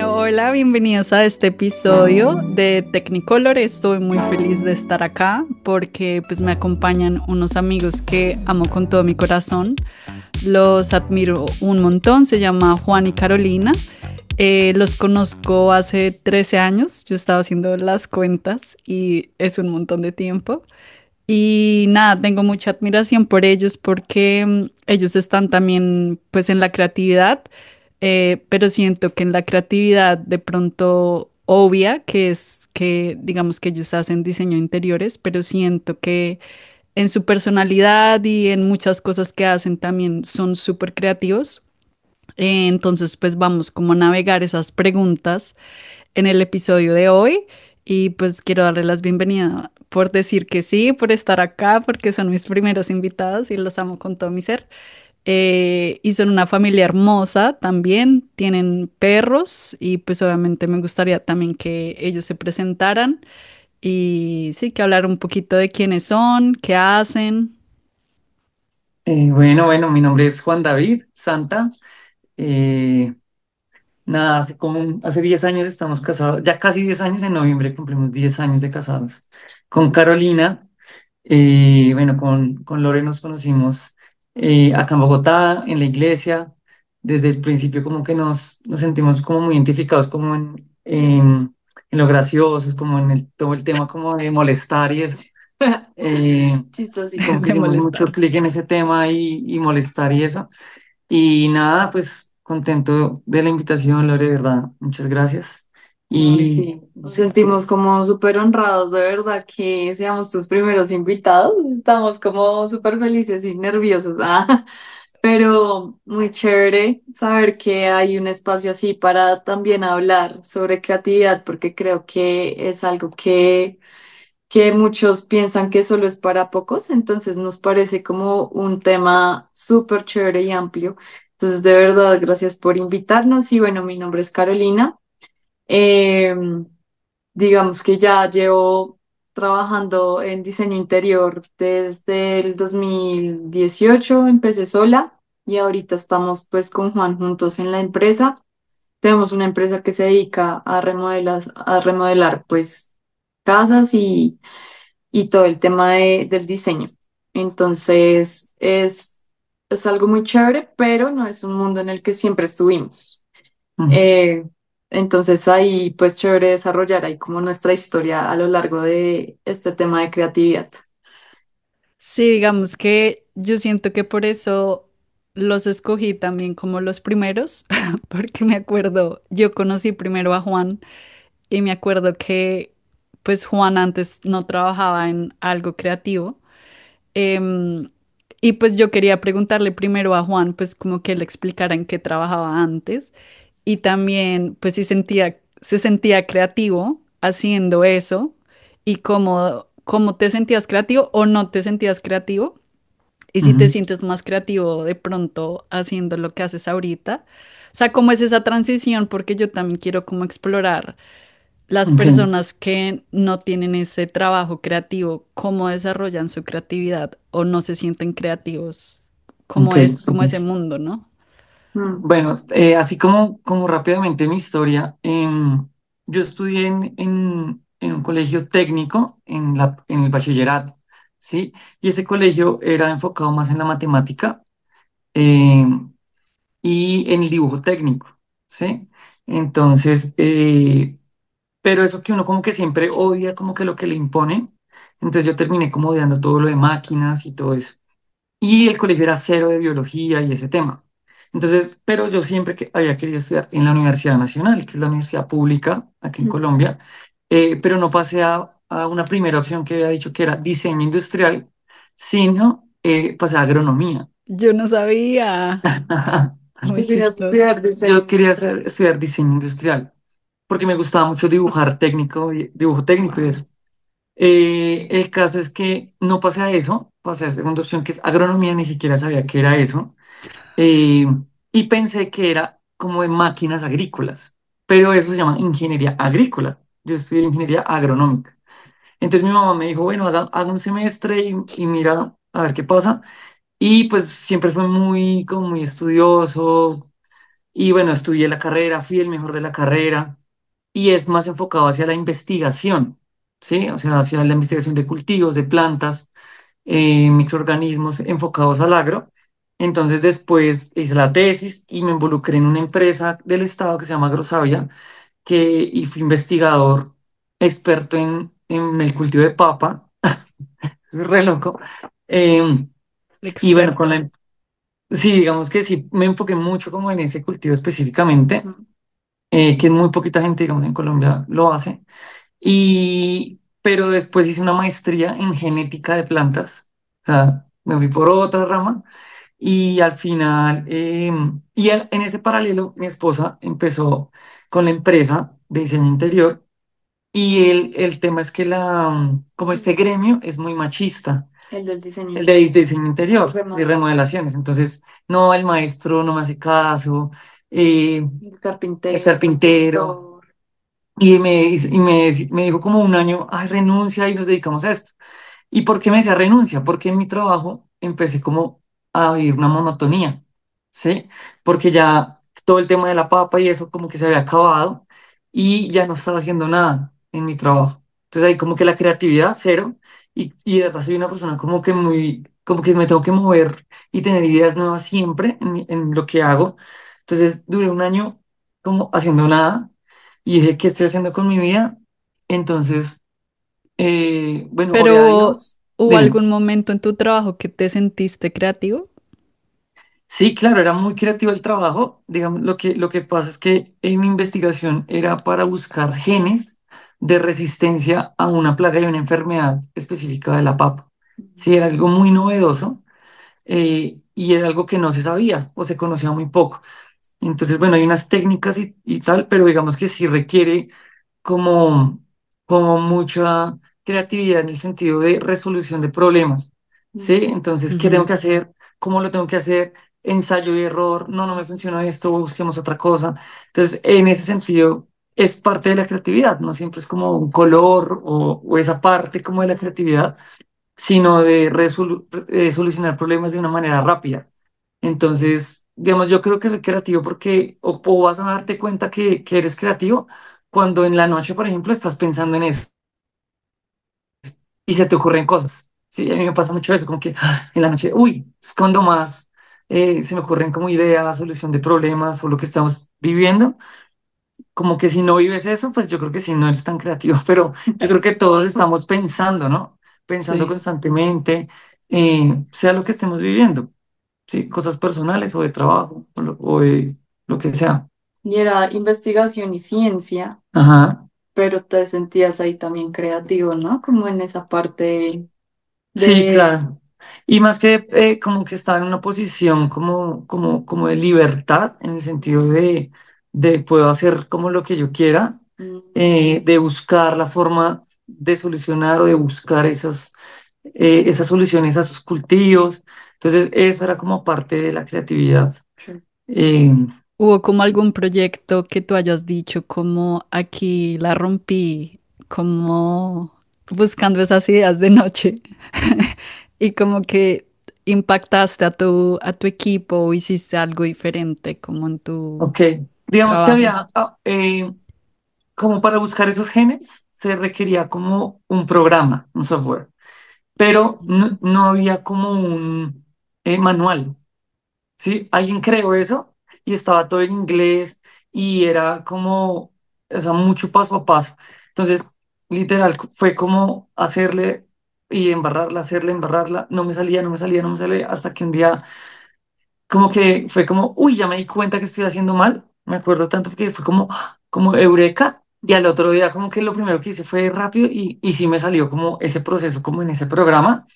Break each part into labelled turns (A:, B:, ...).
A: Bueno, hola, bienvenidos a este episodio de Technicolor. Estoy muy feliz de estar acá porque pues me acompañan unos amigos que amo con todo mi corazón. Los admiro un montón, se llama Juan y Carolina. Los conozco hace 13 años, yo estaba haciendo las cuentas y es un montón de tiempo. Y nada, tengo mucha admiración por ellos porque ellos están también pues en la creatividad, pero siento que en la creatividad de pronto obvia, que es que digamos que ellos hacen diseño de interiores, pero siento que en su personalidad y en muchas cosas que hacen también son súper creativos. Entonces pues vamos como a navegar esas preguntas en el episodio de hoy y pues quiero darle las bienvenidas por decir que sí, por estar acá, porque son mis primeros invitados y los amo con todo mi ser. Y son una familia hermosa también, tienen perros y pues obviamente me gustaría también que ellos se presentaran y sí, que hablar un poquito de quiénes son, qué hacen.
B: Bueno, mi nombre es Juan David Santa. Eh, Nada, hace 10 años estamos casados, ya casi 10 años, en noviembre cumplimos 10 años de casados. Con Carolina, bueno, con Lore nos conocimos acá en Bogotá, en la iglesia. Desde el principio como que nos sentimos como muy identificados como en lo graciosos, como en todo el tema como de molestar y eso. Como que
A: De
B: hicimos mucho
A: molestar.
B: clic en ese tema y molestar y eso. Y nada, pues contento de la invitación, Lore, de verdad. Muchas gracias.
C: Ay,
B: Y
C: sí, nos sentimos como súper honrados, de verdad, que seamos tus primeros invitados. Estamos como súper felices y nerviosos, pero muy chévere saber que hay un espacio así para también hablar sobre creatividad, porque creo que es algo que muchos piensan que solo es para pocos, entonces nos parece como un tema súper chévere y amplio. Entonces, de verdad, gracias por invitarnos y bueno, mi nombre es Carolina. Eh, digamos que ya llevo trabajando en diseño interior desde el 2018, empecé sola y ahorita estamos pues con Juan juntos en la empresa. Tenemos una empresa que se dedica a remodelar pues casas y todo el tema del diseño. Entonces es algo muy chévere, pero no es un mundo en el que siempre estuvimos.
B: mm,
C: Eh, entonces ahí pues chévere desarrollar ahí como nuestra historia a lo largo de este tema de creatividad.
A: Sí, digamos que yo siento que por eso los escogí también como los primeros, porque me acuerdo, yo conocí primero a Juan y me acuerdo que pues Juan antes no trabajaba en algo creativo. em, y pues yo quería preguntarle primero a Juan pues como que él explicara en qué trabajaba antes y también pues si se sentía creativo haciendo eso y cómo te sentías creativo o no te sentías creativo y si te
B: ujú,
A: sientes más creativo de pronto haciendo lo que haces ahorita. O sea, ¿cómo es esa transición? Porque yo también quiero como explorar las
B: entiendo.
A: personas que no tienen ese trabajo creativo, cómo desarrollan su creatividad o no se sienten creativos,
B: Ok,
A: cómo
B: súper.
A: ese mundo, ¿no?
C: Mm.
B: Bueno, así como rápidamente mi historia, yo estudié en un colegio técnico en el bachillerato, ¿sí? Y ese colegio era enfocado más en la matemática em, y en el dibujo técnico, ¿sí? Entonces, pero eso que uno como que siempre odia, como que lo que le impone, entonces yo terminé como odiando todo lo de máquinas y todo eso. Y el colegio era cero de biología y ese tema. Entonces, pero yo siempre que había querido estudiar en la Universidad Nacional, que es la universidad pública aquí en Colombia, pero no pasé a una primera opción que había dicho que era diseño industrial, sino pasé a agronomía.
A: Yo no sabía, muy
C: ¿Qué querías
A: chistoso.
C: estudiar diseño
B: Yo quería
C: industrial?
B: estudiar diseño industrial porque me gustaba mucho dibujar dibujo técnico y
C: Wow.
B: eso. El caso es que no pasé a eso, pasé a segunda opción que es agronomía, ni siquiera sabía qué era eso. eh, y pensé que era como de máquinas agrícolas, pero eso se llama ingeniería agrícola. Yo estudié ingeniería agronómica. Entonces mi mamá me dijo, bueno, haga un semestre y mira a ver qué pasa. Y pues siempre fue como muy estudioso, Y bueno, estudié la carrera, fui el mejor de la carrera y es más enfocado hacia la investigación, ¿sí? O sea, hacia la investigación de cultivos, de plantas, microorganismos enfocados al agro. Entonces después hice la tesis y me involucré en una empresa del estado que se llama Agrosavia, y fui investigador experto en el cultivo de papa. Es re loco. Em, y bueno,
A: Experto.
B: sí, digamos que sí, me enfoqué mucho como en ese cultivo específicamente, que muy poquita gente, digamos, en Colombia lo hace. Pero después hice una maestría en genética de plantas, o sea, me fui por otra rama y al final, en ese paralelo, mi esposa empezó con la empresa de diseño interior y el tema es que como este gremio es muy machista,
C: El del diseño
B: el de
C: interior.
B: diseño interior, de
C: Remodelación.
B: remodelaciones, entonces, no, el maestro no me hace caso, eh,
C: El
B: es
C: carpintero, el
B: carpintero.
C: pintor.
B: Me dijo como un año, ay, renuncia y nos dedicamos a esto. ¿Y por qué me decía renuncia? Porque en mi trabajo empecé como a vivir una monotonía, ¿sí? Porque ya todo el tema de la papa y eso como que se había acabado y ya no estaba haciendo nada en mi trabajo. Entonces ahí como que la creatividad cero y de verdad soy una persona como que como que me tengo que mover y tener ideas nuevas siempre en lo que hago. Entonces duré un año como haciendo nada y dije, ¿qué estoy haciendo con mi vida? Entonces, bueno, oré a
A: Pero
B: Dios.
A: ¿hubo
B: Dime.
A: algún momento en tu trabajo que te sentiste creativo?
B: Sí, claro, era muy creativo el trabajo. Digamos, lo que pasa es que en mi investigación era para buscar genes de resistencia a una plaga y una enfermedad específica de la papa. Sí, era algo muy novedoso, y era algo que no se sabía o se conocía muy poco. Entonces, bueno, hay unas técnicas y tal, pero digamos que sí requiere como, como mucha creatividad en el sentido de resolución de problemas, ¿sí? Entonces, ¿qué tengo
A: Ujú.
B: que hacer? ¿Cómo lo tengo que hacer? Ensayo y error, no, no me funcionó esto, busquemos otra cosa. Entonces, en ese sentido, es parte de la creatividad, no siempre es como un color o esa parte como de la creatividad, sino de solucionar problemas de una manera rápida. Entonces, digamos, yo creo que soy creativo porque o vas a darte cuenta que eres creativo cuando en la noche, por ejemplo, estás pensando en eso y se te ocurren cosas. Sí, a mí me pasa mucho eso, como que en la noche, uy, es cuando más se me ocurren como ideas, solución de problemas o lo que estamos viviendo. Como que si no vives eso, pues yo creo que sí no eres tan creativo, pero yo creo que todos estamos pensando, ¿no? Pensando
A: Sí.
B: constantemente, sea lo que estemos viviendo, ¿sí? Cosas personales o de trabajo o de lo que sea.
C: Y era investigación y ciencia,
B: Ajá.
C: pero te sentías ahí también creativo, ¿no? Como en esa parte
B: Sí,
C: de...
B: claro. Y más que como que estaba en una posición como de libertad, en el sentido de puedo hacer como lo que yo quiera,
C: mm,
B: de buscar la forma de solucionar o de buscar esas soluciones a sus cultivos. Entonces, eso era como parte de la creatividad. Eh,
A: ¿Hubo como algún proyecto que tú hayas dicho como aquí la rompí, como buscando esas ideas de noche y como que impactaste a tu equipo o hiciste algo diferente como en tu
B: ok, digamos que
A: trabajo?
B: había, como para buscar esos genes, se requería como un programa, un software, pero
A: Ujú.
B: no había como un manual, ¿sí? Alguien creó eso y estaba todo en inglés y era como, o sea, mucho paso a paso. Entonces, literal, fue como hacerle y embarrarla, hacerle, embarrarla, no me salía, no me salía, no me salía, hasta que un día como que fue como, uy, ya me di cuenta que estoy haciendo mal. Me acuerdo tanto que fue como eureka. Y al otro día como que lo primero que hice fue rápido y sí me salió como ese proceso, como en ese programa,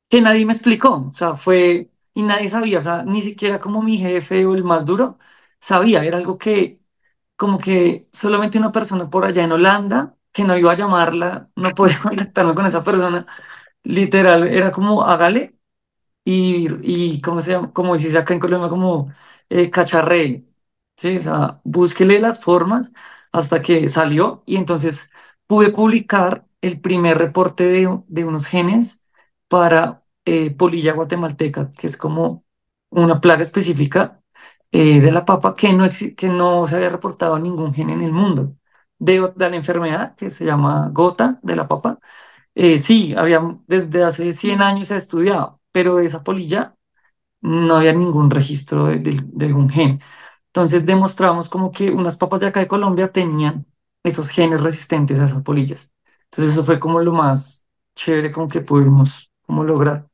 B: que nadie me explicó. O sea, y nadie sabía, o sea, ni siquiera como mi jefe o el más duro sabía. Era algo que como que solamente una persona por allá en Holanda, que no iba a llamarla, no podía contactarme con esa persona. Literal, era como, hágale y ¿cómo se llama? Como dice acá en Colombia, como cacharré, ¿sí? O sea, búsquele las formas hasta que salió y entonces pude publicar el primer reporte de unos genes para polilla guatemalteca, que es como una plaga específica de la papa que no se había reportado ningún gen en el mundo de la enfermedad que se llama gota de la papa. Sí, desde hace 100 años se ha estudiado, pero de esa polilla no había ningún registro de algún gen. Entonces demostramos como que unas papas de acá de Colombia tenían esos genes resistentes a esas polillas. Entonces eso fue como lo más chévere como que pudimos como lograr.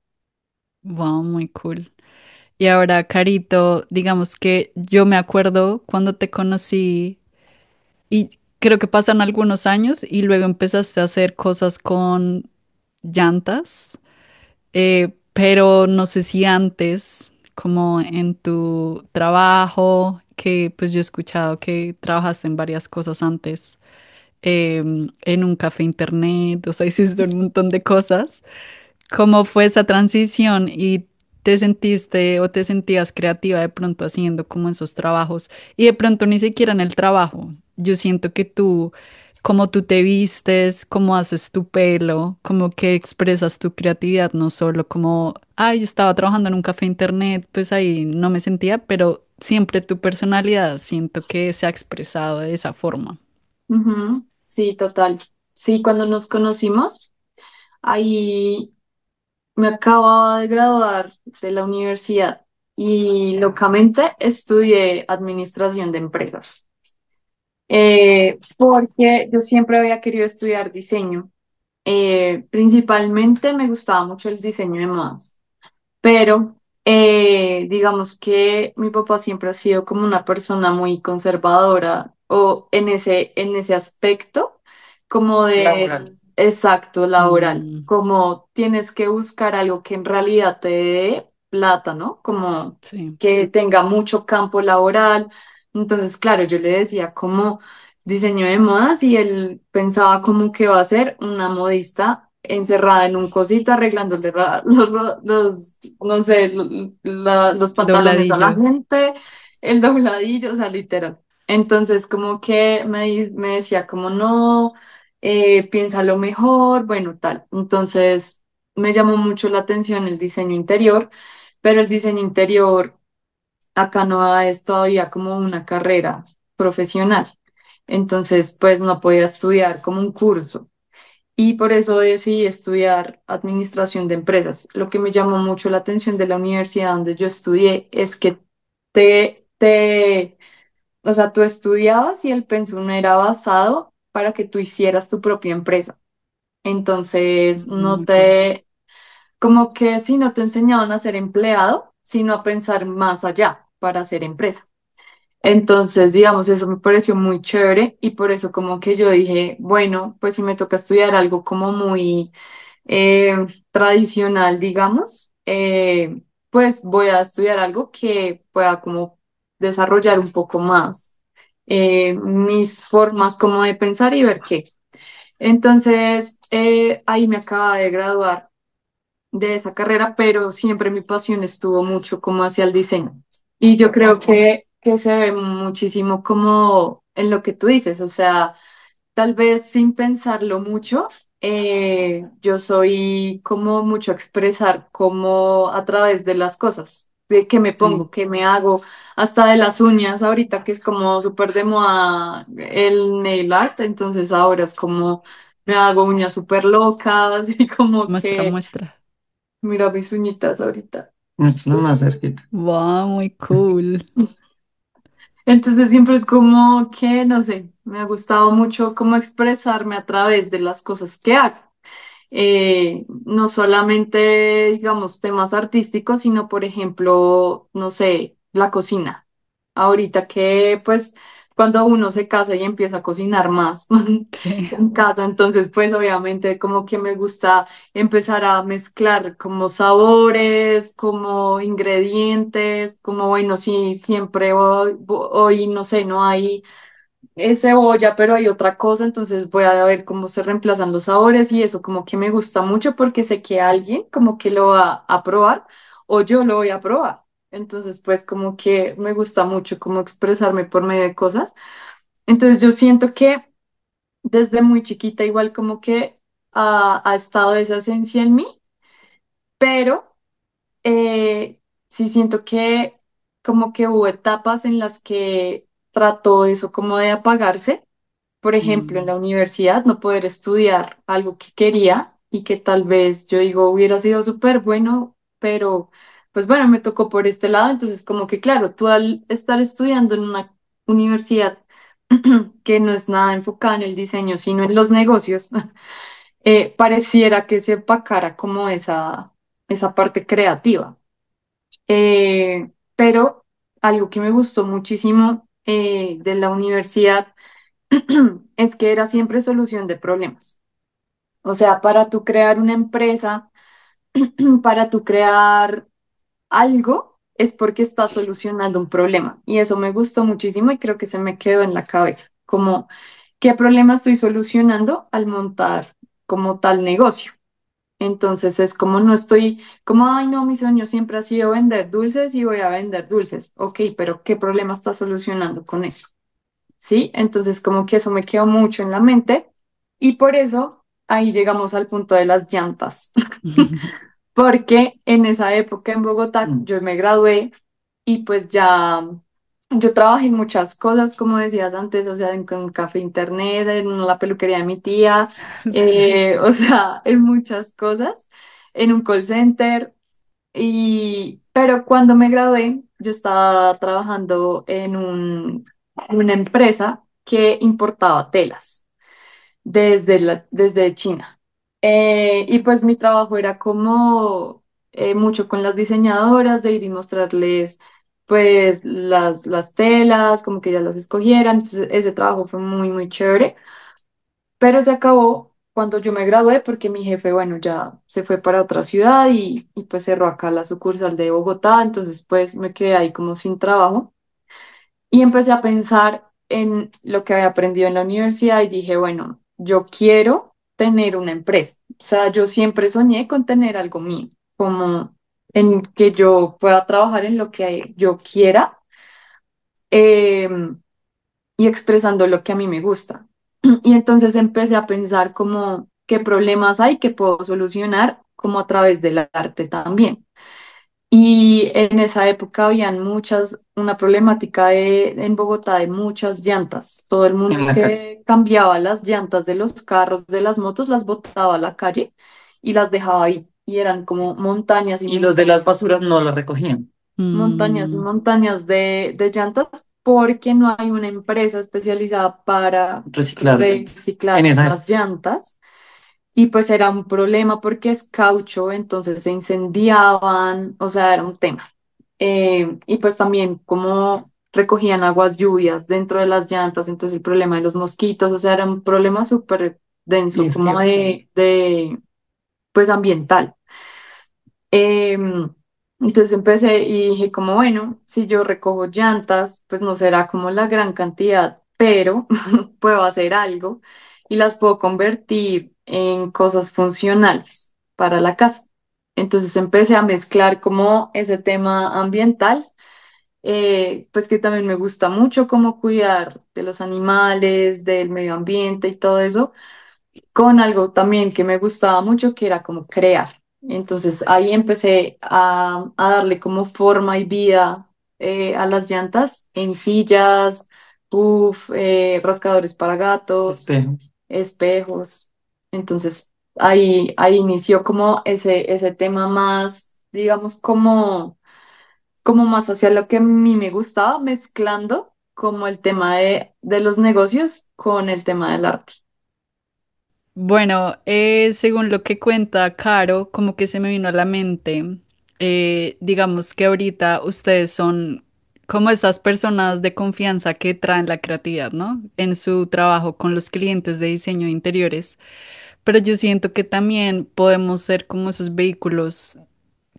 A: Wow, muy cool. Y ahora, Carito, digamos que yo me acuerdo cuando te conocí y creo que pasan algunos años y luego empezaste a hacer cosas con llantas, pero no sé si antes, como en tu trabajo, que pues yo he escuchado que trabajaste en varias cosas antes, en un café internet, o sea, hiciste un montón de cosas. ¿Cómo fue esa transición y te sentiste o te sentías creativa de pronto haciendo como esos trabajos? Y de pronto ni siquiera en el trabajo. Yo siento que tú, cómo tú te vistes, cómo haces tu pelo, como que expresas tu creatividad, no solo como, ay, estaba trabajando en un café internet, pues ahí no me sentía, pero siempre tu personalidad siento que se ha expresado de esa forma.
C: Ujú. Sí, total. Sí, cuando nos conocimos, ahí me acababa de graduar de la universidad y locamente estudié administración de empresas. Porque yo siempre había querido estudiar diseño. Principalmente me gustaba mucho el diseño de modas, pero digamos que mi papá siempre ha sido como una persona muy conservadora o en ese aspecto, como
B: Laboral.
C: de, exacto, laboral,
A: Mm,
C: como tienes que buscar algo que en realidad te dé plata, ¿no? Como
A: sí,
C: que tenga mucho campo laboral. Entonces, claro, yo le decía como diseño de modas y él pensaba como que va a ser una modista encerrada en un cosito arreglándole no sé, los
A: el
C: pantalones a la
A: dobladillo.
C: gente, el dobladillo, o sea, literal. Entonces, como que me decía como no, piénsalo mejor, bueno, tal. Entonces, me llamó mucho la atención el diseño interior, pero el diseño interior acá no es todavía como una carrera profesional. Entonces, pues no podía estudiar como un curso y por eso decidí estudiar administración de empresas. Lo que me llamó mucho la atención de la universidad donde yo estudié es que o sea, tú estudiabas y el pensum era basado para que tú hicieras tu propia empresa. Entonces,
A: Muy cool.
C: como que si no te enseñaban a ser empleado, sino a pensar más allá para hacer empresa. Entonces, digamos, eso me pareció muy chévere y por eso como que yo dije, bueno, pues si me toca estudiar algo como muy tradicional, digamos, pues voy a estudiar algo que pueda como desarrollar un poco más mis formas como de pensar y ver qué. Entonces, ahí me acaba de graduar de esa carrera, pero siempre mi pasión estuvo mucho como hacia el diseño. Y yo creo que se ve muchísimo como en lo que tú dices, o sea, tal vez sin pensarlo mucho, yo soy como mucho a expresar como a través de las cosas, de qué me
A: Sí,
C: pongo, qué me hago, hasta de las uñas, ahorita que es como súper de moda el nail art, entonces ahora es como me hago uñas súper locas y como
A: muestra,
C: que
A: muestra.
C: mira mis uñitas ahorita.
B: Esto es lo más cerquita.
A: Wow, muy cool.
C: Entonces siempre es como que, no sé, me ha gustado mucho cómo expresarme a través de las cosas que hago. No solamente, digamos, temas artísticos, sino, por ejemplo, no sé, la cocina. Ahorita que, pues, cuando uno se casa y empieza a cocinar más
A: Sí,
C: en casa, entonces, pues, obviamente, como que me gusta empezar a mezclar como sabores, como ingredientes, como, bueno, sí, siempre hoy, no sé, no hay es cebolla, pero hay otra cosa, entonces voy a ver cómo se reemplazan los sabores y eso como que me gusta mucho porque sé que alguien como que lo va a probar o yo lo voy a probar. Entonces, pues como que me gusta mucho como expresarme por medio de cosas. Entonces, yo siento que desde muy chiquita igual como que ha estado esa esencia en mí, pero sí siento que como que hubo etapas en las que trató eso como de apagarse. Por ejemplo, en
A: Mm.
C: la universidad, no poder estudiar algo que quería y que tal vez yo digo hubiera sido súper bueno, pero pues bueno, me tocó por este lado. Entonces, como que claro, tú al estar estudiando en una universidad que no es nada enfocada en el diseño, sino en los negocios, pareciera que se opacara como esa parte creativa. Pero algo que me gustó muchísimo de la universidad es que era siempre solución de problemas. O sea, para tú crear una empresa, para tú crear algo, es porque estás solucionando un problema. Y eso me gustó muchísimo y creo que se me quedó en la cabeza, como qué problema estoy solucionando al montar como tal negocio. Entonces es como no estoy, como, ay, no, mi sueño siempre ha sido vender dulces y voy a vender dulces. Ok, pero ¿qué problema estás solucionando con eso? ¿Sí? Entonces como que eso me quedó mucho en la mente y por eso ahí llegamos al punto de las llantas, porque en esa época en Bogotá
B: Mm.
C: yo me gradué y pues ya yo trabajé en muchas cosas, como decías antes, o sea, en café internet, en la peluquería de mi tía,
A: Sí.
C: o sea, en muchas cosas, en un call center. Pero cuando me gradué, yo estaba trabajando en una empresa que importaba telas desde China. Y pues mi trabajo era como mucho con las diseñadoras, de ir y mostrarles pues las telas, como que ellas las escogieran. Entonces ese trabajo fue muy, muy chévere, pero se acabó cuando yo me gradué porque mi jefe, bueno, ya se fue para otra ciudad y pues cerró acá la sucursal de Bogotá, entonces pues me quedé ahí como sin trabajo y empecé a pensar en lo que había aprendido en la universidad y dije, bueno, yo quiero tener una empresa, o sea, yo siempre soñé con tener algo mío, como en que yo pueda trabajar en lo que yo quiera. em, y expresando lo que a mí me gusta. Y entonces empecé a pensar como qué problemas hay que puedo solucionar como a través del arte también. Y en esa época habían una problemática en Bogotá de muchas llantas. Todo el
B: En
C: mundo
B: la calle.
C: que cambiaba las llantas de los carros, de las motos, las botaba a la calle y las dejaba ahí. Y eran como montañas y
B: Y los de las basuras no lo recogían.
C: montañas y
A: Mm.
C: montañas de llantas porque no hay una empresa especializada para
B: Reciclar. En
C: reciclar
B: esa época.
C: las llantas. Y pues era un problema porque es caucho, entonces se incendiaban, o sea, era un tema. Y pues también como recogían aguas lluvias dentro de las llantas, entonces el problema de los mosquitos, o sea, era un problema súper denso,
B: Es
C: como
B: cierto.
C: pues ambiental. Em, entonces empecé y dije como, bueno, si yo recojo llantas, pues no será como la gran cantidad, pero puedo hacer algo y las puedo convertir en cosas funcionales para la casa. Entonces empecé a mezclar como ese tema ambiental, pues que también me gusta mucho como cuidar de los animales, del medio ambiente y todo eso con algo también que me gustaba mucho, que era como crear. Entonces ahí empecé a darle como forma y vida a las llantas en sillas, puff, rascadores para gatos,
B: Espejos.
C: espejos. Entonces ahí inició como ese tema más, digamos, como más hacia lo que a mí me gustaba, mezclando como el tema de los negocios con el tema del arte.
A: Bueno, según lo que cuenta Caro, como que se me vino a la mente, digamos que ahorita ustedes son como esas personas de confianza que traen la creatividad, ¿no? En su trabajo con los clientes de diseño de interiores, pero yo siento que también podemos ser como esos vehículos,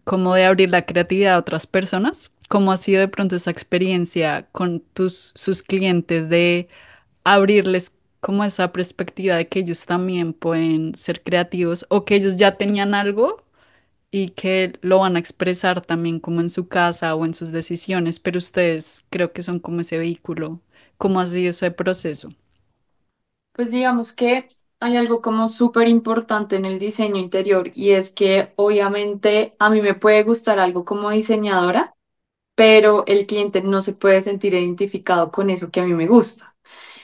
A: como de abrir la creatividad a otras personas. ¿Cómo ha sido de pronto esa experiencia con sus clientes de abrirles como esa perspectiva de que ellos también pueden ser creativos o que ellos ya tenían algo y que lo van a expresar también como en su casa o en sus decisiones, pero ustedes creo que son como ese vehículo? ¿Cómo ha sido ese proceso?
C: Pues digamos que hay algo como súper importante en el diseño interior y es que obviamente a mí me puede gustar algo como diseñadora, pero el cliente no se puede sentir identificado con eso que a mí me gusta.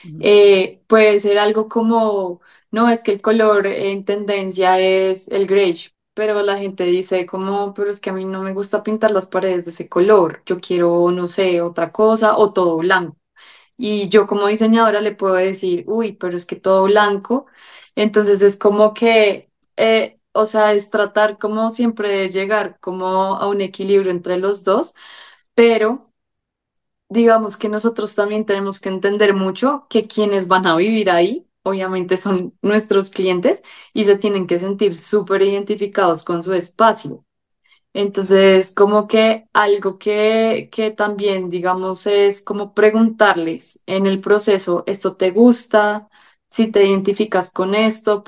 A: Ujú.
C: Puede ser algo como, no, es que el color en tendencia es el beige, pero la gente dice como, pero es que a mí no me gusta pintar las paredes de ese color, yo quiero, no sé, otra cosa o todo blanco. Y yo como diseñadora le puedo decir, uy, pero es que todo blanco. Entonces es como que, o sea, es tratar como siempre de llegar como a un equilibrio entre los dos, pero digamos que nosotros también tenemos que entender mucho que quienes van a vivir ahí, obviamente son nuestros clientes y se tienen que sentir súper identificados con su espacio. Entonces, como que algo que también, digamos, es como preguntarles en el proceso, ¿esto te gusta? Si te identificas con esto,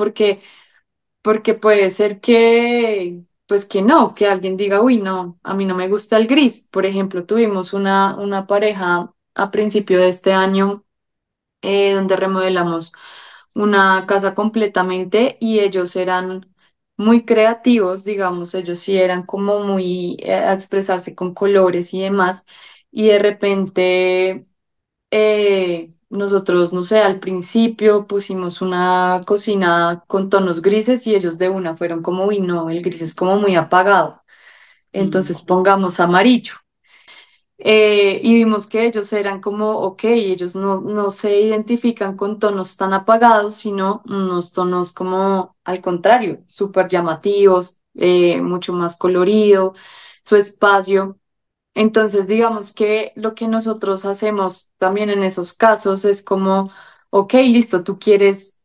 C: porque puede ser que, pues que no, que alguien diga, uy, no, a mí no me gusta el gris. Por ejemplo, tuvimos una pareja a principio de este año donde remodelamos una casa completamente y ellos eran muy creativos, digamos, ellos sí eran como muy a expresarse con colores y demás, y de repente nosotros, no sé, al principio pusimos una cocina con tonos grises y ellos de una fueron como, uy, no, el gris es como muy apagado,
A: Mm,
C: entonces pongamos amarillo. Y vimos que ellos eran como, ok, ellos no se identifican con tonos tan apagados, sino unos tonos como al contrario, súper llamativos, mucho más colorido, su espacio. Entonces, digamos que lo que nosotros hacemos también en esos casos es como, ok, listo, tú quieres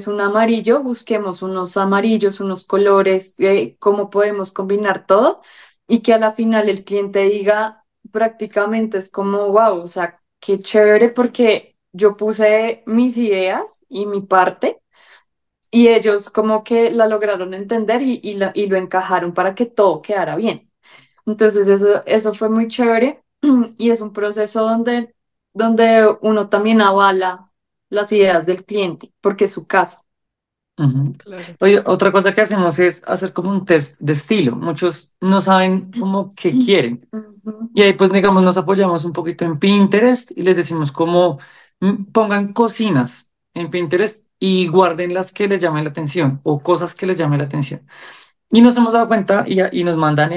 C: un amarillo, busquemos unos amarillos, unos colores, cómo podemos combinar todo y que a la final el cliente diga prácticamente es como, wow, o sea, qué chévere porque yo puse mis ideas y mi parte y ellos como que la lograron entender y lo encajaron para que todo quedara bien. Entonces eso fue muy chévere y es un proceso donde uno también avala las ideas del cliente, porque es su casa.
B: Ujú.
A: claro.
B: Oye, otra cosa que hacemos es hacer como un test de estilo. Muchos no saben como qué quieren.
C: Ujú.
B: Y ahí pues digamos nos apoyamos un poquito en Pinterest y les decimos como pongan cocinas en Pinterest y guarden las que les llamen la atención o cosas que les llamen la atención. Y nos hemos dado cuenta y nos mandan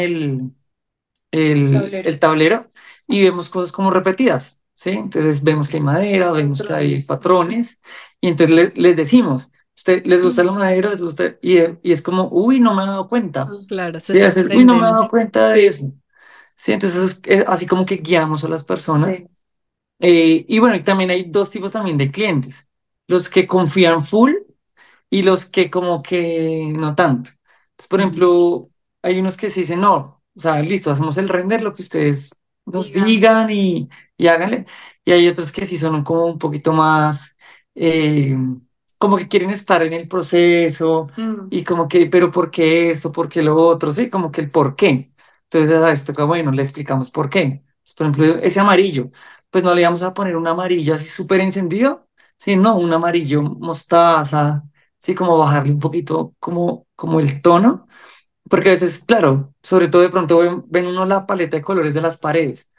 C: Tablero.
B: el tablero y vemos cosas como repetidas, ¿sí? Entonces vemos que hay madera, vemos que hay
C: Patrones.
B: patrones y entonces les decimos, ¿usted les gusta la madera? ¿Les gusta? Y es como, uy, no me he dado cuenta.
C: Ah,
A: Claro, se
B: Sí, a veces, uy, no me he
A: sorprenden.
B: dado cuenta de
C: sí,
B: eso. Sí, entonces eso es así como que guiamos a las personas.
C: sí.
B: Y bueno, y también hay dos tipos también de clientes, los que confían full y los que como que no tanto. Entonces, por
A: Ujú.
B: ejemplo, hay unos que se dicen, no, o sea, listo, hacemos el render, lo que ustedes nos
C: Digan.
B: digan y háganle. Y hay otros que sí son como un poquito más, eh, como que quieren estar en el proceso
C: Mm,
B: y como que, pero ¿por qué esto? ¿Por qué lo otro? Sí, como que el por qué. Entonces, a esto, bueno, le explicamos por qué. Entonces, por ejemplo, ese amarillo, pues no le vamos a poner un amarillo así súper encendido, sí, no, un amarillo mostaza. Sí, como bajarle un poquito como el tono, porque a veces, claro, sobre todo de pronto ven uno la paleta de colores de las paredes,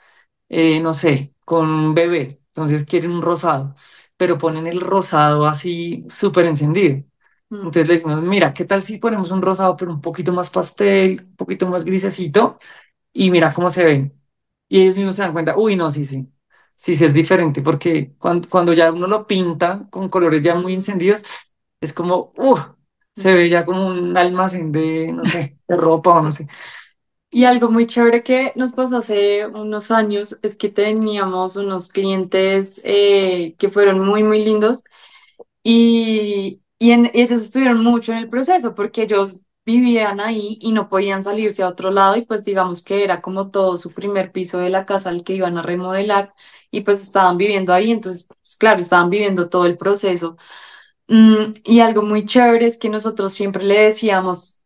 B: no sé, con un bebé, entonces quieren un rosado, pero ponen el rosado así súper encendido.
C: mm,
B: Entonces le decimos, mira, ¿qué tal si ponemos un rosado pero un poquito más pastel, un poquito más grisecito y mira cómo se ve? Y ellos mismos se dan cuenta, uy, no, sí, sí, sí, sí es diferente, porque cuando ya uno lo pinta con colores ya muy encendidos, es como, se
C: mm.
B: ve ya como un almacén de, no sé, de ropa o no sé.
C: Y algo muy chévere que nos pasó hace unos años es que teníamos unos clientes que fueron muy, muy lindos y ellos estuvieron mucho en el proceso porque ellos vivían ahí y no podían salirse a otro lado y pues digamos que era como todo su primer piso de la casa al que iban a remodelar y pues estaban viviendo ahí, entonces pues, claro, estaban viviendo todo el proceso. Y algo muy chévere es que nosotros siempre le decíamos,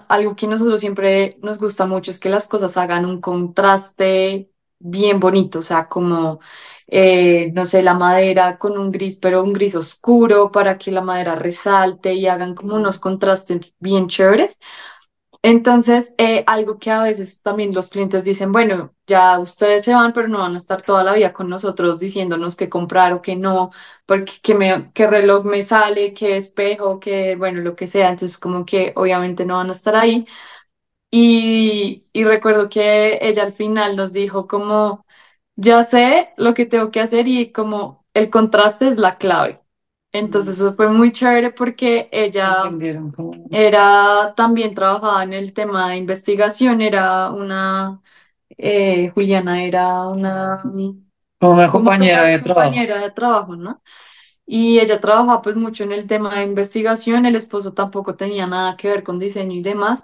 C: algo que nosotros siempre nos gusta mucho es que las cosas hagan un contraste bien bonito, o sea, como, no sé, la madera con un gris, pero un gris oscuro para que la madera resalte y hagan como unos contrastes bien chéveres. Entonces, algo que a veces también los clientes dicen, bueno, ya ustedes se van, pero no van a estar toda la vida con nosotros diciéndonos qué comprar o qué no, porque qué reloj me sale, qué espejo, qué, bueno, lo que sea. Entonces, como que obviamente no van a estar ahí. Y recuerdo que ella al final nos dijo como, ya sé lo que tengo que hacer y como el contraste es la clave.
A: Mm.
C: Entonces, eso fue muy chévere porque ella
B: Entendieron cómo,
C: era, también trabajaba en el tema de investigación, era una, Juliana era una,
B: como una
C: como que
B: compañera
C: una
B: de trabajo.
C: compañera de trabajo, ¿no? Y ella trabajaba pues mucho en el tema de investigación, el esposo tampoco tenía nada que ver con diseño y demás,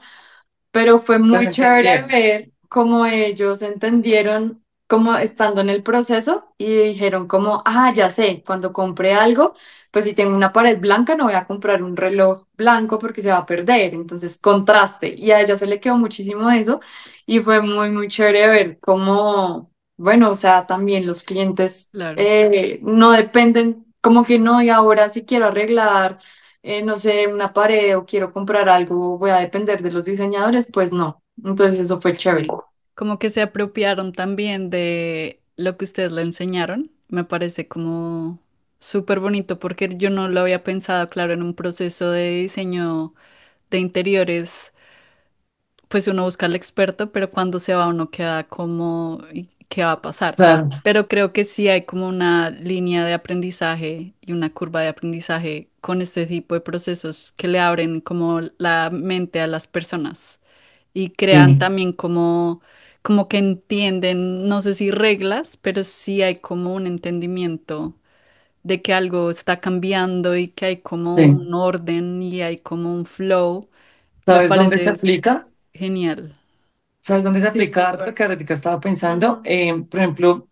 C: pero fue
B: Pero
C: muy chévere
B: entendieron.
C: ver cómo ellos entendieron, como estando en el proceso y dijeron como, ah, ya sé, cuando compre algo, pues si tengo una pared blanca no voy a comprar un reloj blanco porque se va a perder, entonces contraste. Y a ella se le quedó muchísimo eso y fue muy, muy chévere ver cómo, bueno, o sea, también los clientes
A: Claro.
C: no dependen, como que no, y ahora si quiero arreglar no sé, una pared o quiero comprar algo, voy a depender de los diseñadores, pues no. Entonces eso fue chévere.
B: Sí.
A: Como que se apropiaron también de lo que ustedes le enseñaron. Me parece como súper bonito porque yo no lo había pensado, claro, en un proceso de diseño de interiores, pues uno busca al experto, pero cuando se va uno queda como, "¿Y qué va a pasar?".
B: Claro,
A: Pero creo que sí hay como una línea de aprendizaje y una curva de aprendizaje con este tipo de procesos que le abren como la mente a las personas y crean
B: sí,
A: también como que entienden, no sé si reglas, pero sí hay como un entendimiento de que algo está cambiando y que hay como
B: sí.
A: un orden y hay como un flow. Me
B: ¿Sabes dónde se
A: parece
B: aplica?
A: genial.
B: ¿Sabes dónde se aplica lo que ahorita estaba pensando? Por ejemplo,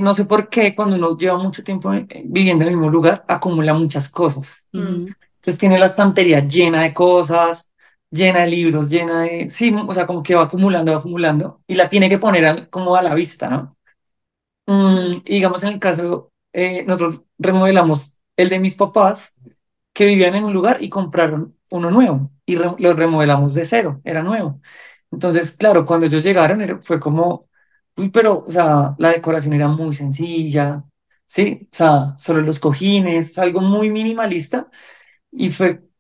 B: no sé por qué cuando uno lleva mucho tiempo viviendo en el mismo lugar, acumula muchas cosas.
C: Mm,
A: Ujú.
B: Entonces tiene la estantería llena de cosas, llena de libros, llena de... Sí, o sea, como que va acumulando y la tiene que poner como a la vista, ¿no? Y digamos en el caso, nosotros remodelamos el de mis papás que vivían en un lugar y compraron uno nuevo y lo remodelamos de cero, era nuevo. Entonces, claro, cuando ellos llegaron fue como, uy, pero, o sea, la decoración era muy sencilla, ¿sí? O sea, solo los cojines, algo muy minimalista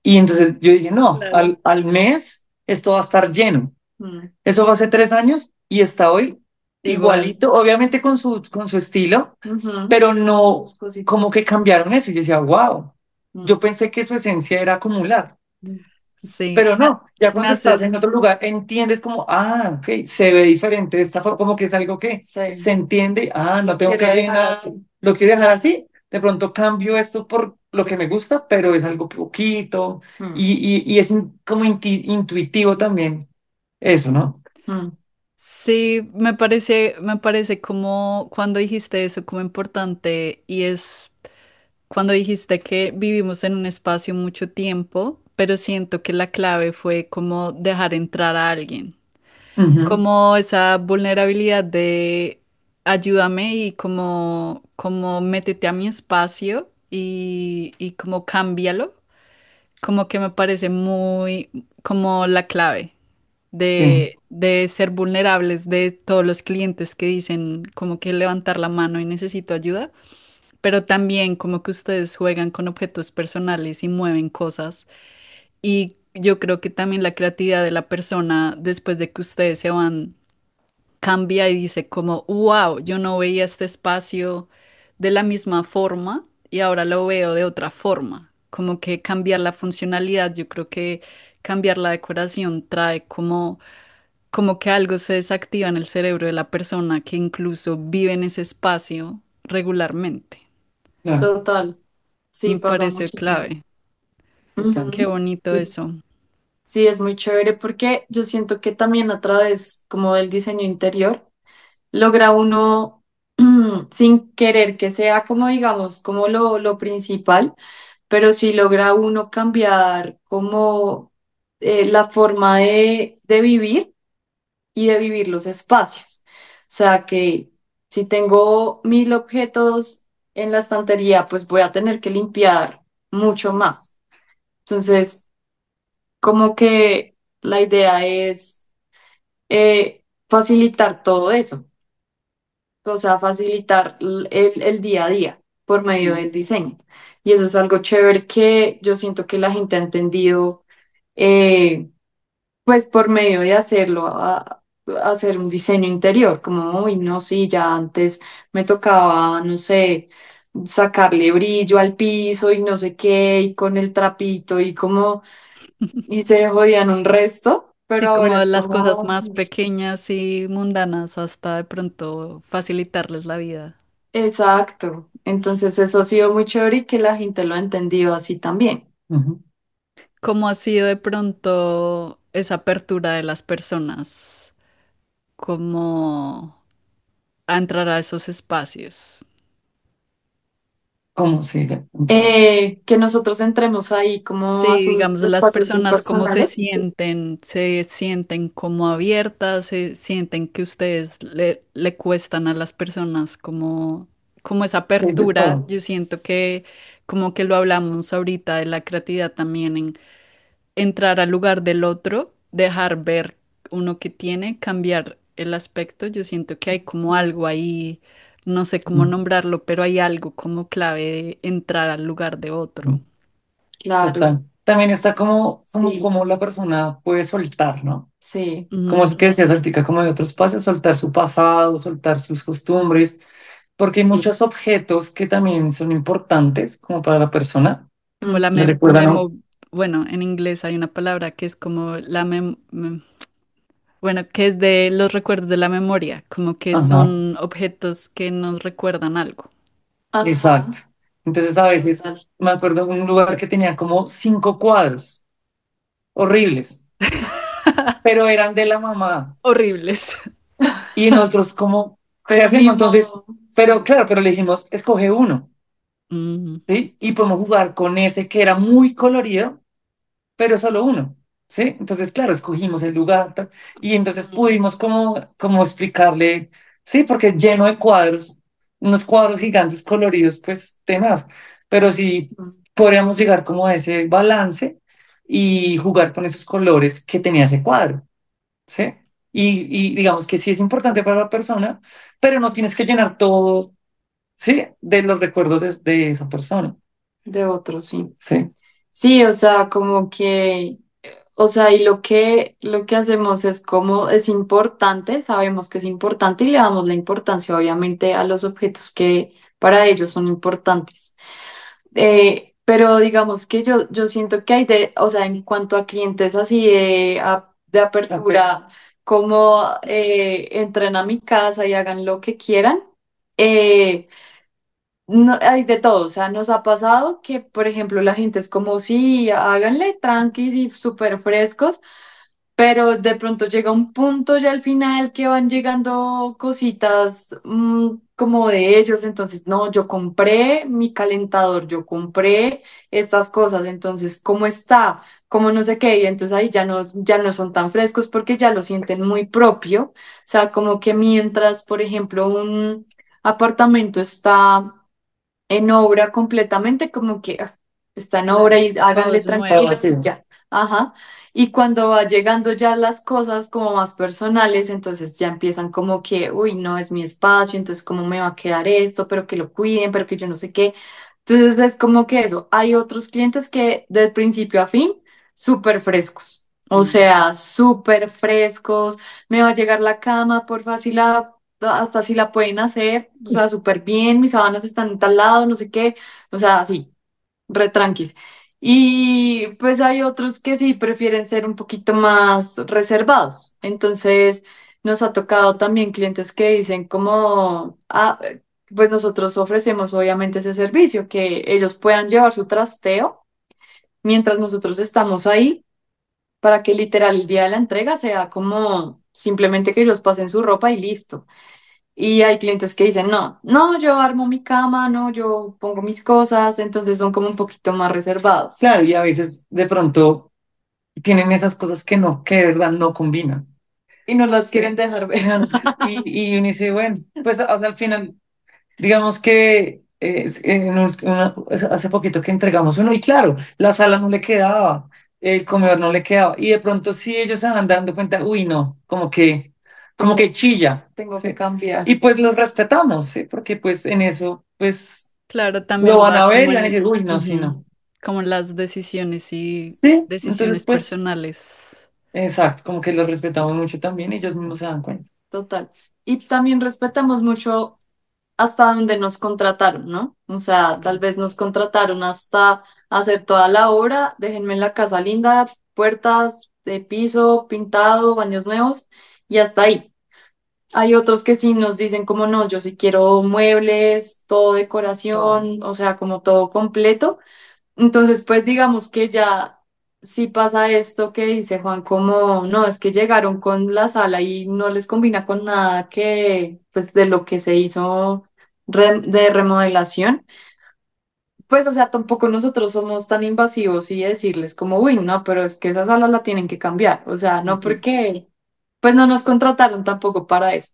B: y entonces yo dije, no,
A: Claro.
B: al mes esto va a estar lleno.
C: mm,
B: Eso fue hace 3 años y está hoy
A: Igual.
B: igualito, obviamente con su estilo,
C: ujú,
B: pero no
C: sus cositas.
B: como que cambiaron eso. Y yo decía, wow, yo
C: Mm,
B: pensé que su esencia era acumular,
C: mm,
A: Sí,
B: pero no, ya
A: me
B: cuando estás en
A: haces,
B: otro lugar entiendes como, ok, se ve diferente de esta forma, como que es algo que se
C: sí,
B: entiende, no
C: lo
B: tengo
C: quiero
B: que
C: dejar
B: rellenar,
C: así.
B: lo quiero dejar así, de pronto cambio esto por lo que me gusta, pero es algo poquito
C: Mm,
B: y es como intuitivo también eso, ¿no?
C: mm,
A: sí, me parece como cuando dijiste eso como importante y es cuando dijiste que vivimos en un espacio mucho tiempo, pero siento que la clave fue como dejar entrar a alguien,
B: Ujú,
A: como esa vulnerabilidad de ayúdame y como métete a mi espacio y como cámbialo, como que me parece muy como la clave
B: sí,
A: de ser vulnerables de todos los clientes que dicen como que levantar la mano y necesito ayuda, pero también como que ustedes juegan con objetos personales y mueven cosas. Y yo creo que también la creatividad de la persona después de que ustedes se van cambia y dice como, wow, yo no veía este espacio de la misma forma y ahora lo veo de otra forma. Como que cambiar la funcionalidad, yo creo que cambiar la decoración trae como que algo se desactiva en el cerebro de la persona que incluso vive en ese espacio regularmente.
B: claro,
C: total, sí,
A: Me
C: pasa
A: parece
C: muchísimo.
A: clave. Qué
C: Ujú,
A: bonito
C: sí,
A: eso.
C: sí, es muy chévere porque yo siento que también a través como del diseño interior logra uno sin querer que sea como digamos como lo principal, pero sí logra uno cambiar como la forma de vivir y de vivir los espacios. O sea que si tengo 1000 objetos en la estantería, pues voy a tener que limpiar mucho más. Entonces, como que la idea es facilitar todo eso, o sea, facilitar el día a día por medio del diseño. Y eso es algo chévere que yo siento que la gente ha entendido, eh, pues por medio de hacerlo, hacer un diseño interior, como, uy, no, sí, ya antes me tocaba, no sé, sacarle brillo al piso y no sé qué, y con el trapito y como, y se jodían un resto, pero
A: Sí,
C: ahora
A: como
C: es
A: las cosas
C: como,
A: más pequeñas y mundanas hasta de pronto facilitarles la vida.
C: exacto. Entonces eso ha sido muy chévere y que la gente lo ha entendido así también.
B: Ujú.
A: ¿Cómo ha sido de pronto esa apertura de las personas como a entrar a esos espacios?
B: ¿Cómo sigue?
C: Que nosotros entremos ahí como a
A: Sí,
C: sus
A: digamos, las
C: espacios
A: personas cómo
C: personales.
A: se sienten como abiertas, se sienten que ustedes le cuestan a las personas como, como esa
B: Sí, de
A: apertura.
B: todo.
A: Yo siento que como que lo hablamos ahorita de la creatividad también en entrar al lugar del otro, dejar ver uno que tiene, cambiar el aspecto. Yo siento que hay como algo ahí, no sé cómo nombrarlo, pero hay algo como clave de entrar al lugar de otro.
C: Claro,
B: Total. También está
C: sí,
B: como la persona puede soltar, ¿no?
C: sí.
B: Como
A: Ujú.
B: eso que decía Saltica, como de otro espacio, soltar su pasado, soltar sus costumbres, porque hay
C: Sí.
B: muchos objetos que también son importantes como para la persona.
A: Como la
B: Le recuerdan, ¿no?
A: bueno, en inglés hay una palabra que es como bueno, que es de los recuerdos de la memoria, como que
B: Ajá,
A: son objetos que nos recuerdan algo.
C: Ajá,
B: exacto. Entonces a veces
C: total.
B: me acuerdo de un lugar que tenía como 5 cuadros horribles, pero eran de la mamá.
A: Horribles.
B: Y nosotros como, ¿qué
C: Pero
B: hacemos?
C: ni
B: Entonces,
C: modo,
B: pero
C: sí.
B: claro, pero le dijimos, escoge uno,
A: Mm,
B: ¿sí? Y podemos jugar con ese que era muy colorido, pero solo uno, ¿sí? Entonces, claro, escogimos el lugar y entonces
C: Mm,
B: pudimos como explicarle, sí, porque lleno de cuadros, unos cuadros gigantes coloridos, pues tenaz, pero sí
C: mm.
B: podríamos llegar como a ese balance y jugar con esos colores que tenía ese cuadro. ¿Sí? Y digamos que sí es importante para la persona, pero no tienes que llenar todo, ¿sí? De los recuerdos de esa persona,
C: De otros, sí.
B: ¿sí?
C: Sí, o sea, como que, o sea, y lo que hacemos es como es importante, sabemos que es importante y le damos la importancia, obviamente, a los objetos que para ellos son importantes. Pero digamos que yo siento que hay de, o sea, en cuanto a clientes así de apertura, como entren a mi casa y hagan lo que quieran. eh, no, hay de todo, o sea, nos ha pasado que, por ejemplo, la gente es como, sí, háganle tranquis y súper frescos, pero de pronto llega un punto ya al final que van llegando cositas como de ellos, entonces, no, yo compré mi calentador, yo compré estas cosas, entonces, ¿cómo está? ¿Cómo no sé qué? Y entonces ahí ya no son tan frescos porque ya lo sienten muy propio, o sea, como que mientras, por ejemplo, un apartamento está en obra completamente, como que está en obra
A: claro,
C: y
A: todo
C: háganle
A: es
B: Está
C: tranquilo
A: nuevo.
C: y
B: vacío.
C: ya. Ajá. Y cuando va llegando ya las cosas como más personales, entonces ya empiezan como que, uy, no es mi espacio, entonces cómo me va a quedar esto, pero que lo cuiden, pero que yo no sé qué. Entonces es como que eso. Hay otros clientes que del principio a fin, súper frescos. O
A: Mm.
C: sea, súper frescos. Me va a llegar la cama, por fácil hasta si la pueden hacer, o sea, súper bien, mis sábanas están en tal lado, no sé qué, o sea, así, re tranquis. Y pues hay otros que sí prefieren ser un poquito más reservados. Entonces, nos ha tocado también clientes que dicen como, pues nosotros ofrecemos obviamente ese servicio, que ellos puedan llevar su trasteo mientras nosotros estamos ahí, para que literal el día de la entrega sea como simplemente que ellos pasen su ropa y listo. Y hay clientes que dicen, no, no, yo armo mi cama, no, yo pongo mis cosas, entonces son como un poquito más reservados
B: Claro, y a veces de pronto tienen esas cosas que no, que de verdad no combinan.
C: y no las
B: Sí.
C: quieren dejar ver.
B: Y uno dice, bueno, pues o sea, al final, digamos que hace poquito que entregamos uno, y claro, la sala no le quedaba. el comedor no le quedaba. Y de pronto sí ellos se van dando cuenta, uy, no, como que chilla,
C: Tengo que
B: ¿sí?
C: cambiar.
B: Y pues los respetamos, ¿sí? Porque pues en eso, pues
A: Claro,
B: lo
A: también
B: van
A: va
B: a ver
A: como
B: y van a
A: en,
B: decir, uy, no, sí,
A: ujú,
B: no.
A: como las decisiones y
B: Sí, entonces
A: decisiones
B: pues,
A: personales.
B: exacto, como que los respetamos mucho también y ellos mismos se dan cuenta.
C: Total. Y también respetamos mucho hasta donde nos contrataron, ¿no? O sea, tal vez nos contrataron hasta hacer toda la obra, déjenme la casa linda, puertas de piso, pintado, baños nuevos y hasta ahí. Hay otros que sí nos dicen como no, yo sí quiero muebles, todo decoración, o sea, como todo completo. Entonces, pues digamos que ya sí pasa esto que dice Juan, como no, es que llegaron con la sala y no les combina con nada que, pues de lo que se hizo de remodelación. Pues, o sea, tampoco nosotros somos tan invasivos y decirles como, uy, no, pero es que esa sala la tienen que cambiar. O sea, no
B: Ujú.
C: porque, pues no nos contrataron tampoco para eso.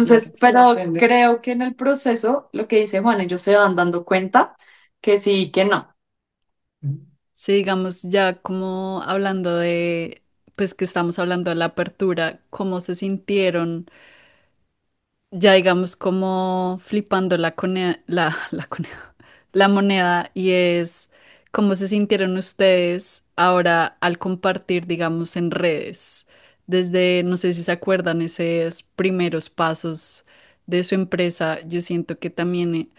B: Claro,
C: Entonces, pero
B: depende.
C: creo que en el proceso, lo que dice Juan, ellos se van dando cuenta que sí, que no.
A: Sí, digamos, ya como hablando de, pues que estamos hablando de la apertura, ¿cómo se sintieron? Ya digamos como flipando la moneda y es cómo se sintieron ustedes ahora al compartir, digamos, en redes. Desde, no sé si se acuerdan, esos primeros pasos de su empresa, yo siento que también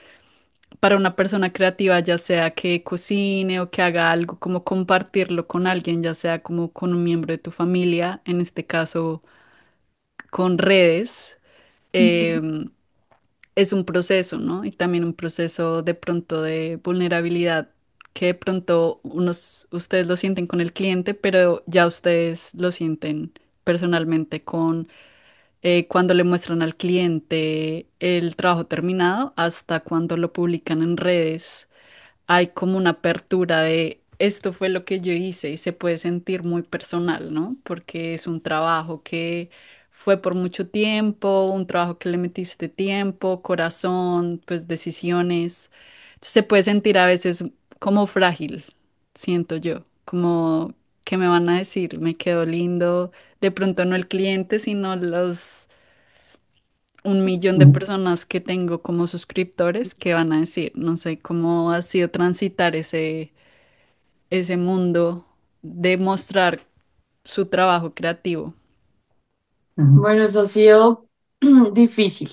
A: para una persona creativa, ya sea que cocine o que haga algo, como compartirlo con alguien, ya sea como con un miembro de tu familia, en este caso con redes,
C: Ujú.
A: em, es un proceso, ¿no? Y también un proceso de pronto de vulnerabilidad que de pronto ustedes lo sienten con el cliente, pero ya ustedes lo sienten personalmente con cuando le muestran al cliente el trabajo terminado hasta cuando lo publican en redes hay como una apertura de esto fue lo que yo hice y se puede sentir muy personal, ¿no? Porque es un trabajo que fue por mucho tiempo, un trabajo que le metiste tiempo, corazón, pues decisiones. Entonces, se puede sentir a veces como frágil, siento yo, como que me van a decir, me quedó lindo, de pronto no el cliente, sino los 1 millón de
B: Ujú.
A: personas que tengo como suscriptores, ¿qué van a decir? No sé cómo ha sido transitar ese mundo de mostrar su trabajo creativo.
B: Ujú.
C: Bueno, eso ha sido difícil,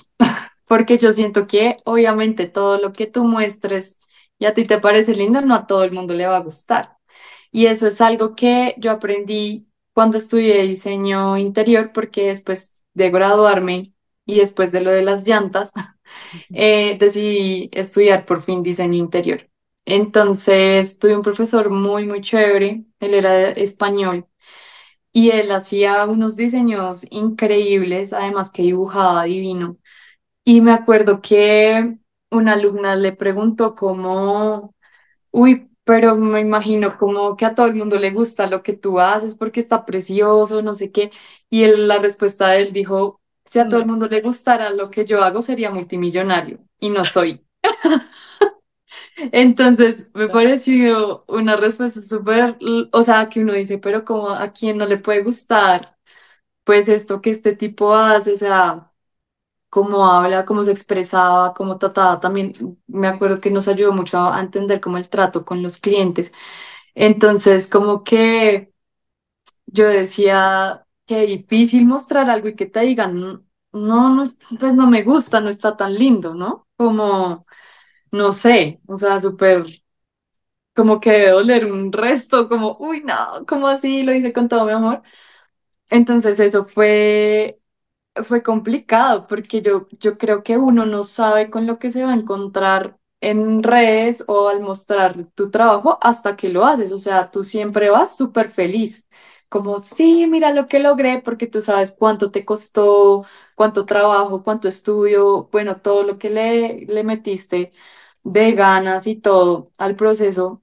C: porque yo siento que obviamente todo lo que tú muestres y a ti te parece lindo, no a todo el mundo le va a gustar. Y eso es algo que yo aprendí cuando estudié diseño interior, porque después de graduarme y después de lo de las llantas, decidí estudiar por fin diseño interior. Entonces, tuve un profesor muy, muy chévere, él era español y él hacía unos diseños increíbles, además que dibujaba divino. Y me acuerdo que una alumna le preguntó cómo, uy, pero me imagino como que a todo el mundo le gusta lo que tú haces porque está precioso, no sé qué. Y él, la respuesta de él dijo, si a todo el mundo le gustara lo que yo hago, sería multimillonario y no soy. Entonces, me pareció una respuesta súper, o sea, que uno dice, pero como a quién no le puede gustar, pues esto que este tipo hace, o sea, cómo habla, cómo se expresaba, cómo trataba, también me acuerdo que nos ayudó mucho a entender como el trato con los clientes. Entonces, como que yo decía, qué difícil mostrar algo y que te digan, no, no, pues no me gusta, no está tan lindo, ¿no? Como, no sé, o sea, súper como que debe doler un resto, como, uy, no, ¿cómo así? Lo hice con todo mi amor. Entonces eso fue complicado porque yo creo que uno no sabe con lo que se va a encontrar en redes o al mostrar tu trabajo hasta que lo haces. O sea, tú siempre vas súper feliz, como, sí, mira lo que logré porque tú sabes cuánto te costó, cuánto trabajo, cuánto estudio, bueno, todo lo que le metiste de ganas y todo al proceso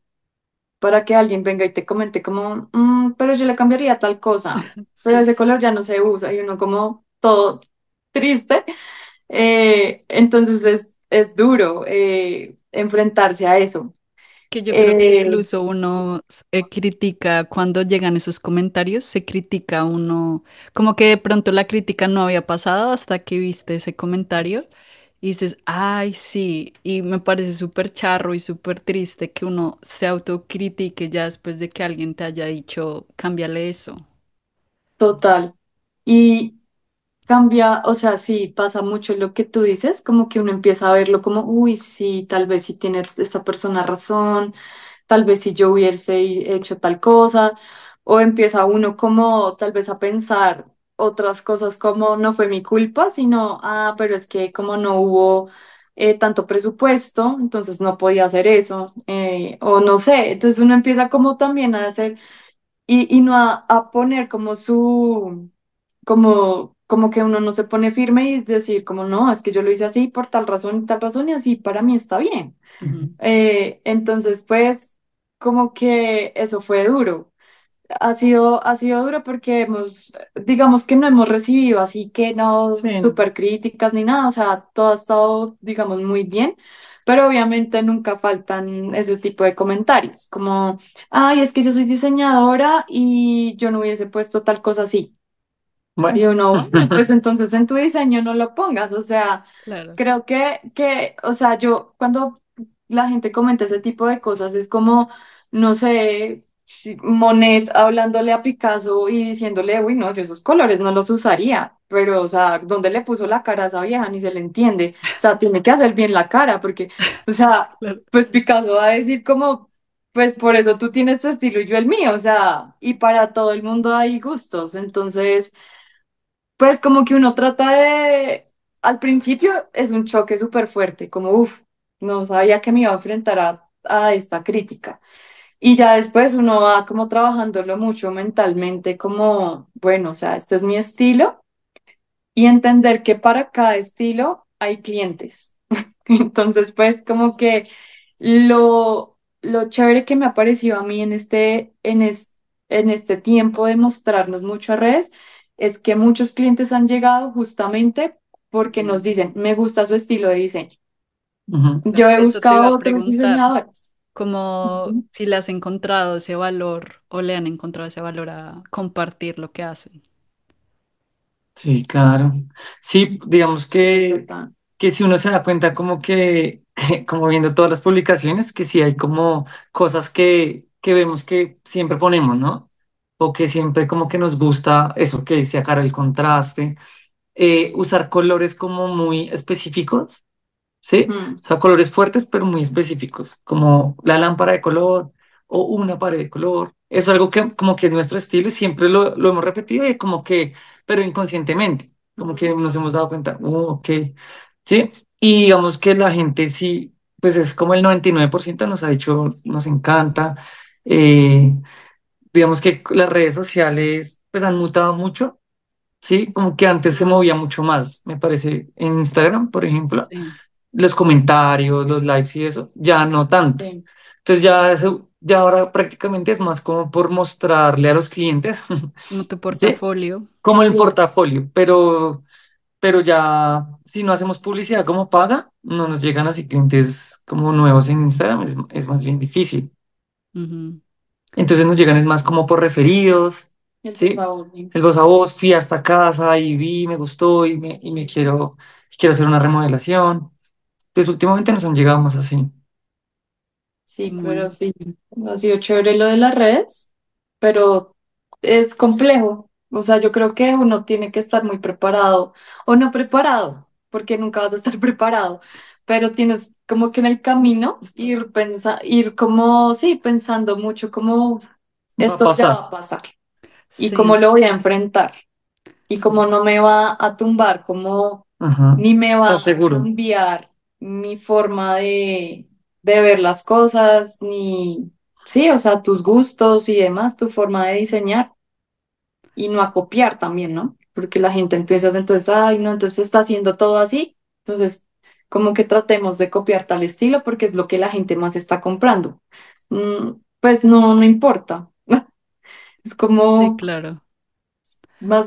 C: para que alguien venga y te comente como, "Mm, pero yo le cambiaría tal cosa, pero
A: Sí.
C: ese color ya no se usa y uno como todo triste. Entonces es duro enfrentarse a eso.
A: Que yo creo que
C: Eh,
A: incluso uno critica cuando llegan esos comentarios, se critica a uno, como que de pronto la crítica no había pasado hasta que viste ese comentario y dices, ay, sí, y me parece súper charro y súper triste que uno se autocritique ya después de que alguien te haya dicho, cámbiale eso.
C: Total. Y cambia, o sea, sí, pasa mucho lo que tú dices, como que uno empieza a verlo como, uy, sí, tal vez sí tiene esta persona razón, tal vez si yo hubiese hecho tal cosa, o empieza uno como tal vez a pensar otras cosas como no fue mi culpa, sino, ah, pero es que como no hubo tanto presupuesto, entonces no podía hacer eso, o no sé, entonces uno empieza como también a hacer y no a poner como como que uno no se pone firme y decir como no, es que yo lo hice así por tal razón y así para mí está bien.
A: Ujú.
C: Entonces, pues, como que eso fue duro. Ha sido duro porque digamos que no hemos recibido así que no
B: Sí,
C: super críticas ni nada, o sea, todo ha estado, digamos, muy bien, pero obviamente nunca faltan ese tipo de comentarios, como, ay, es que yo soy diseñadora y yo no hubiese puesto tal cosa así. Y
B: bueno.
C: uno, bueno, pues entonces en tu diseño no lo pongas, o sea,
A: Claro.
C: creo o sea, yo cuando la gente comenta ese tipo de cosas es como, no sé, Monet hablándole a Picasso y diciéndole, uy, no, yo esos colores no los usaría, pero, o sea, ¿dónde le puso la cara a esa vieja? Ni se le entiende, o sea, tiene que hacer bien la cara, porque, o sea,
A: Claro.
C: pues Picasso va a decir como, pues por eso tú tienes tu estilo y yo el mío, o sea, y para todo el mundo hay gustos, entonces... Pues como que uno trata de, al principio es un choque súper fuerte, como, uff, no sabía que me iba a enfrentar a esta crítica. Y ya después uno va como trabajándolo mucho mentalmente, como, bueno, o sea, este es mi estilo y entender que para cada estilo hay clientes. Entonces, pues como que lo chévere que me ha parecido a mí en este tiempo de mostrarnos mucho a redes es que muchos clientes han llegado justamente porque
A: Ujú.
C: nos dicen, me gusta su estilo de diseño.
B: Ujú.
C: Yo he
A: Eso te iba
C: buscado
A: a
C: otros
A: preguntar.
C: diseñadores.
A: Como
C: Ujú.
A: si le has encontrado ese valor o le han encontrado ese valor a compartir lo que hacen.
B: Sí, claro. Sí, digamos
C: Sí, total.
B: que si uno se da cuenta como que como viendo todas las publicaciones, que sí hay como cosas que vemos que siempre ponemos, ¿no? O que siempre como que nos gusta eso que decía Cara, el contraste, usar colores como muy específicos. ¿Sí?
C: Mm,
B: O sea, colores fuertes, pero muy específicos, como la lámpara de color o una pared de color. Es algo que como que es nuestro estilo y siempre lo hemos repetido y como que, pero inconscientemente, como que nos hemos dado cuenta, ok, ¿sí? Y digamos que la gente sí, pues es como el 99% nos ha dicho, nos encanta. eh, digamos que las redes sociales pues han mutado mucho. Sí, como que antes se movía mucho más, me parece, en Instagram, por ejemplo
A: Sí,
B: los comentarios, los likes y eso, ya no tanto.
C: sí.
B: Entonces ya eso, ya ahora prácticamente es más como por mostrarle a los clientes,
A: como tu
B: ¿sí?
A: portafolio.
B: Como el
C: Sí.
B: portafolio, pero ya si no hacemos publicidad como paga, no nos llegan así clientes como nuevos en Instagram, es más bien difícil.
A: Ujú.
B: Entonces nos llegan es más como por referidos,
C: El por
B: ¿sí?
C: favor. Sí.
B: El voz a voz, fui a esta casa y vi, me gustó y me quiero hacer una remodelación. Entonces últimamente nos han llegado más así.
C: Sí, pero
A: Bueno,
C: sí, ha sido chévere lo de las redes, pero es complejo. O sea, yo creo que uno tiene que estar muy preparado o no preparado, porque nunca vas a estar preparado, pero tienes como que en el camino ir como, sí, pensando mucho como
B: Va a
C: esto ya
B: pasar.
C: va a pasar y cómo
A: sí,
C: lo voy a enfrentar y
A: sí,
C: cómo no me va a tumbar, cómo
B: Ajá.
C: ni me va
B: Está
C: a
B: seguro.
C: cambiar mi forma de ver las cosas, ni, sí, o sea, tus gustos y demás, tu forma de diseñar y no a copiar también, ¿no? Porque la gente
A: sí.
C: empieza entonces, ay, no, entonces está haciendo todo así, entonces como que tratemos de copiar tal estilo porque es lo que la gente más está comprando. Pues no, no importa. Es
A: Sí,
C: como
A: claro.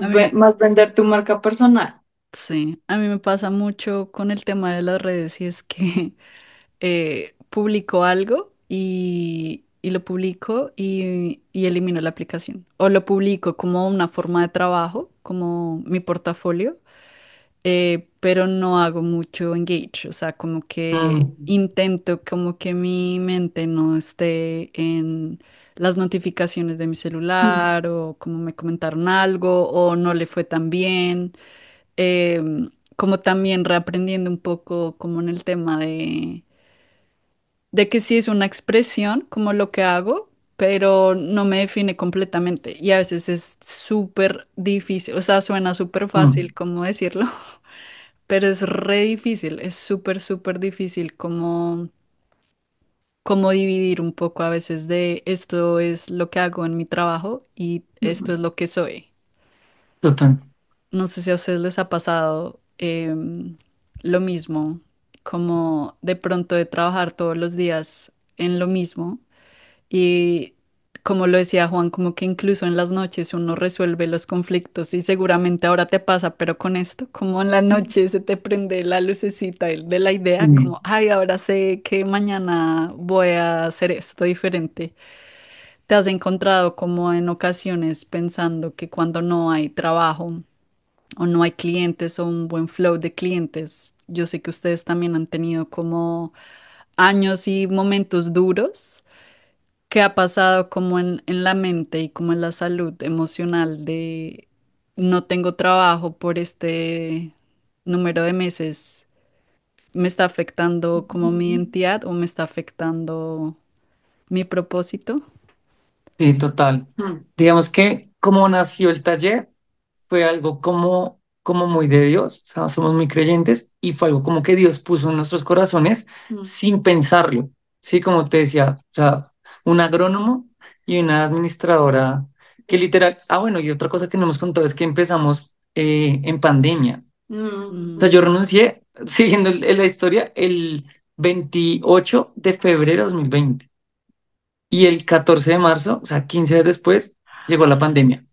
A: A mí,
C: más vender tu marca personal.
A: sí, a mí me pasa mucho con el tema de las redes y es que publico algo y lo publico y elimino la aplicación. O lo publico como una forma de trabajo, como mi portafolio, pero no hago mucho engage, o sea, como que
B: Mm,
A: intento como que mi mente no esté en las notificaciones de mi
C: Mm,
A: celular o como me comentaron algo o no le fue tan bien, como también reaprendiendo un poco como en el tema de que sí es una expresión como lo que hago, pero no me define completamente y a veces es súper difícil, o sea, suena súper
B: mm,
A: fácil como decirlo. Pero es re difícil, es súper, súper difícil como dividir un poco a veces de esto es lo que hago en mi trabajo y esto es
C: mm,
A: lo que soy.
B: total.
A: No sé si a ustedes les ha pasado lo mismo, como de pronto de trabajar todos los días en lo mismo. Y como lo decía Juan, como que incluso en las noches uno resuelve los conflictos y seguramente ahora te pasa, pero con esto, como en la noche se te prende la lucecita de la idea,
B: Mm,
A: como, ay, ahora sé que mañana voy a hacer esto diferente. ¿Te has encontrado como en ocasiones pensando que cuando no hay trabajo o no hay clientes o un buen flow de clientes, yo sé que ustedes también han tenido como años y momentos duros? ¿Qué ha pasado como en la mente y como en la salud emocional de no tengo trabajo por este número de meses? ¿Me está afectando como mi identidad o me está afectando mi propósito?
B: sí, total.
C: mm,
B: Digamos que como nació el taller, fue algo como muy de Dios, o sea, somos muy creyentes y fue algo como que Dios puso en nuestros corazones
C: mm.
B: sin pensarlo, sí, como te decía, o sea, un agrónomo y una administradora que literal, bueno, y otra cosa que no hemos contado es que empezamos en pandemia, o sea,
A: Mm,
B: yo renuncié, siguiendo la historia, el 28 de febrero de 2020 y el 14 de marzo, o sea, 15 días después, llegó la pandemia.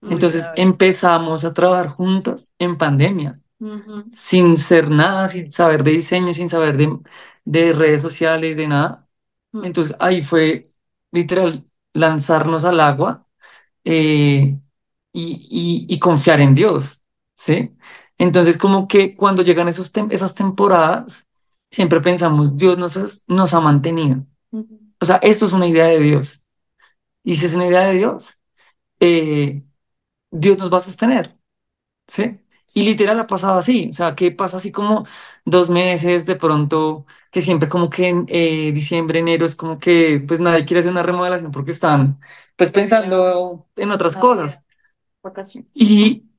A: muy
B: Entonces
A: grave.
B: empezamos a trabajar juntos en pandemia,
C: Ujú,
B: sin ser nada, sin saber de diseño, sin saber de redes sociales, de nada.
C: mm,
B: Entonces ahí fue literal lanzarnos al agua eh, y confiar en Dios, ¿sí? Entonces como que cuando llegan esas temporadas, siempre pensamos, Dios nos ha mantenido.
C: ujú.
B: O sea, esto es una idea de Dios. Y si es una idea de Dios, eh, Dios nos va a sostener. ¿Sí? Y literal ha pasado así, o sea, que pasa así como 2 meses de pronto, que siempre como que en diciembre, enero es como que pues nadie quiere hacer una remodelación porque están pues pensando en otras
C: Navidad,
B: cosas.
C: vacaciones.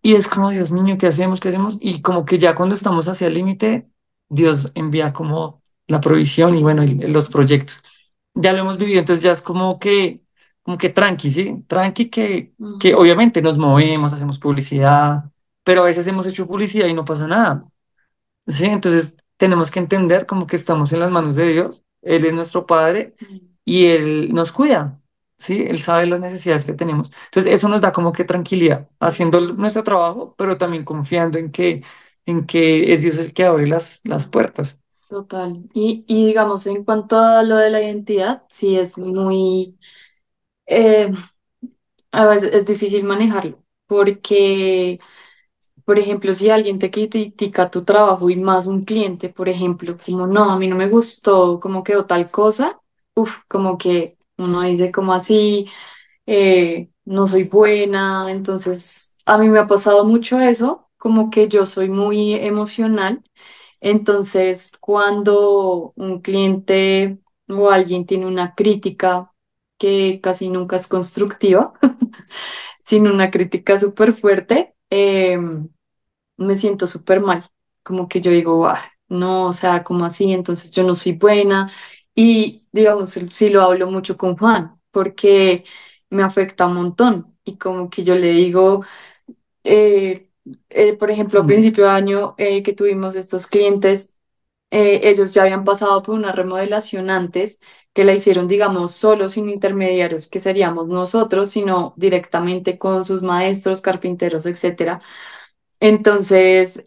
B: Y es como, Dios mío, ¿qué hacemos? ¿Qué hacemos? Y como que ya cuando estamos hacia el límite, Dios envía como la provisión y bueno, los proyectos. Ya lo hemos vivido, entonces ya es como que tranqui, ¿sí? Tranqui que
C: Ujú,
B: obviamente nos movemos, hacemos publicidad, pero a veces hemos hecho publicidad y no pasa nada. Sí, entonces tenemos que entender como que estamos en las manos de Dios, Él es nuestro Padre
C: mm,
B: y Él nos cuida, ¿sí? Él sabe las necesidades que tenemos. Entonces eso nos da como que tranquilidad, haciendo nuestro trabajo, pero también confiando en que es Dios el que abre las puertas.
C: total. Y digamos, en cuanto a lo de la identidad, sí es muy, eh, a veces es difícil manejarlo, porque, por ejemplo, si alguien te critica tu trabajo y más un cliente, por ejemplo, como no, a mí no me gustó cómo quedó tal cosa, uf, como que uno dice como así, no soy buena, entonces a mí me ha pasado mucho eso, como que yo soy muy emocional, entonces cuando un cliente o alguien tiene una crítica que casi nunca es constructiva, sino una crítica súper fuerte, me siento súper mal, como que yo digo, "Ah, no, o sea, como así, entonces yo no soy buena". Y digamos, sí lo hablo mucho con Juan, porque me afecta un montón y como que yo le digo, eh, por ejemplo, a
B: Mm,
C: principio de año que tuvimos estos clientes, ellos ya habían pasado por una remodelación antes que la hicieron, digamos, solo sin intermediarios, que seríamos nosotros, sino directamente con sus maestros, carpinteros, etcétera. Entonces,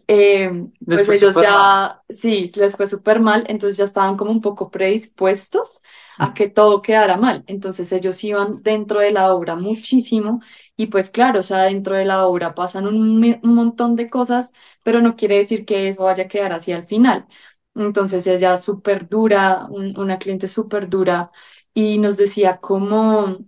B: Les
C: pues
B: fue
C: ellos
B: súper mal.
C: ya, sí, les fue súper mal, entonces ya estaban como un poco predispuestos a que todo quedara mal. Entonces ellos iban dentro de la obra muchísimo y pues claro, o sea, dentro de la obra pasan un montón de cosas, pero no quiere decir que eso vaya a quedar así al final. Entonces ella súper dura, una cliente súper dura. Y nos decía como,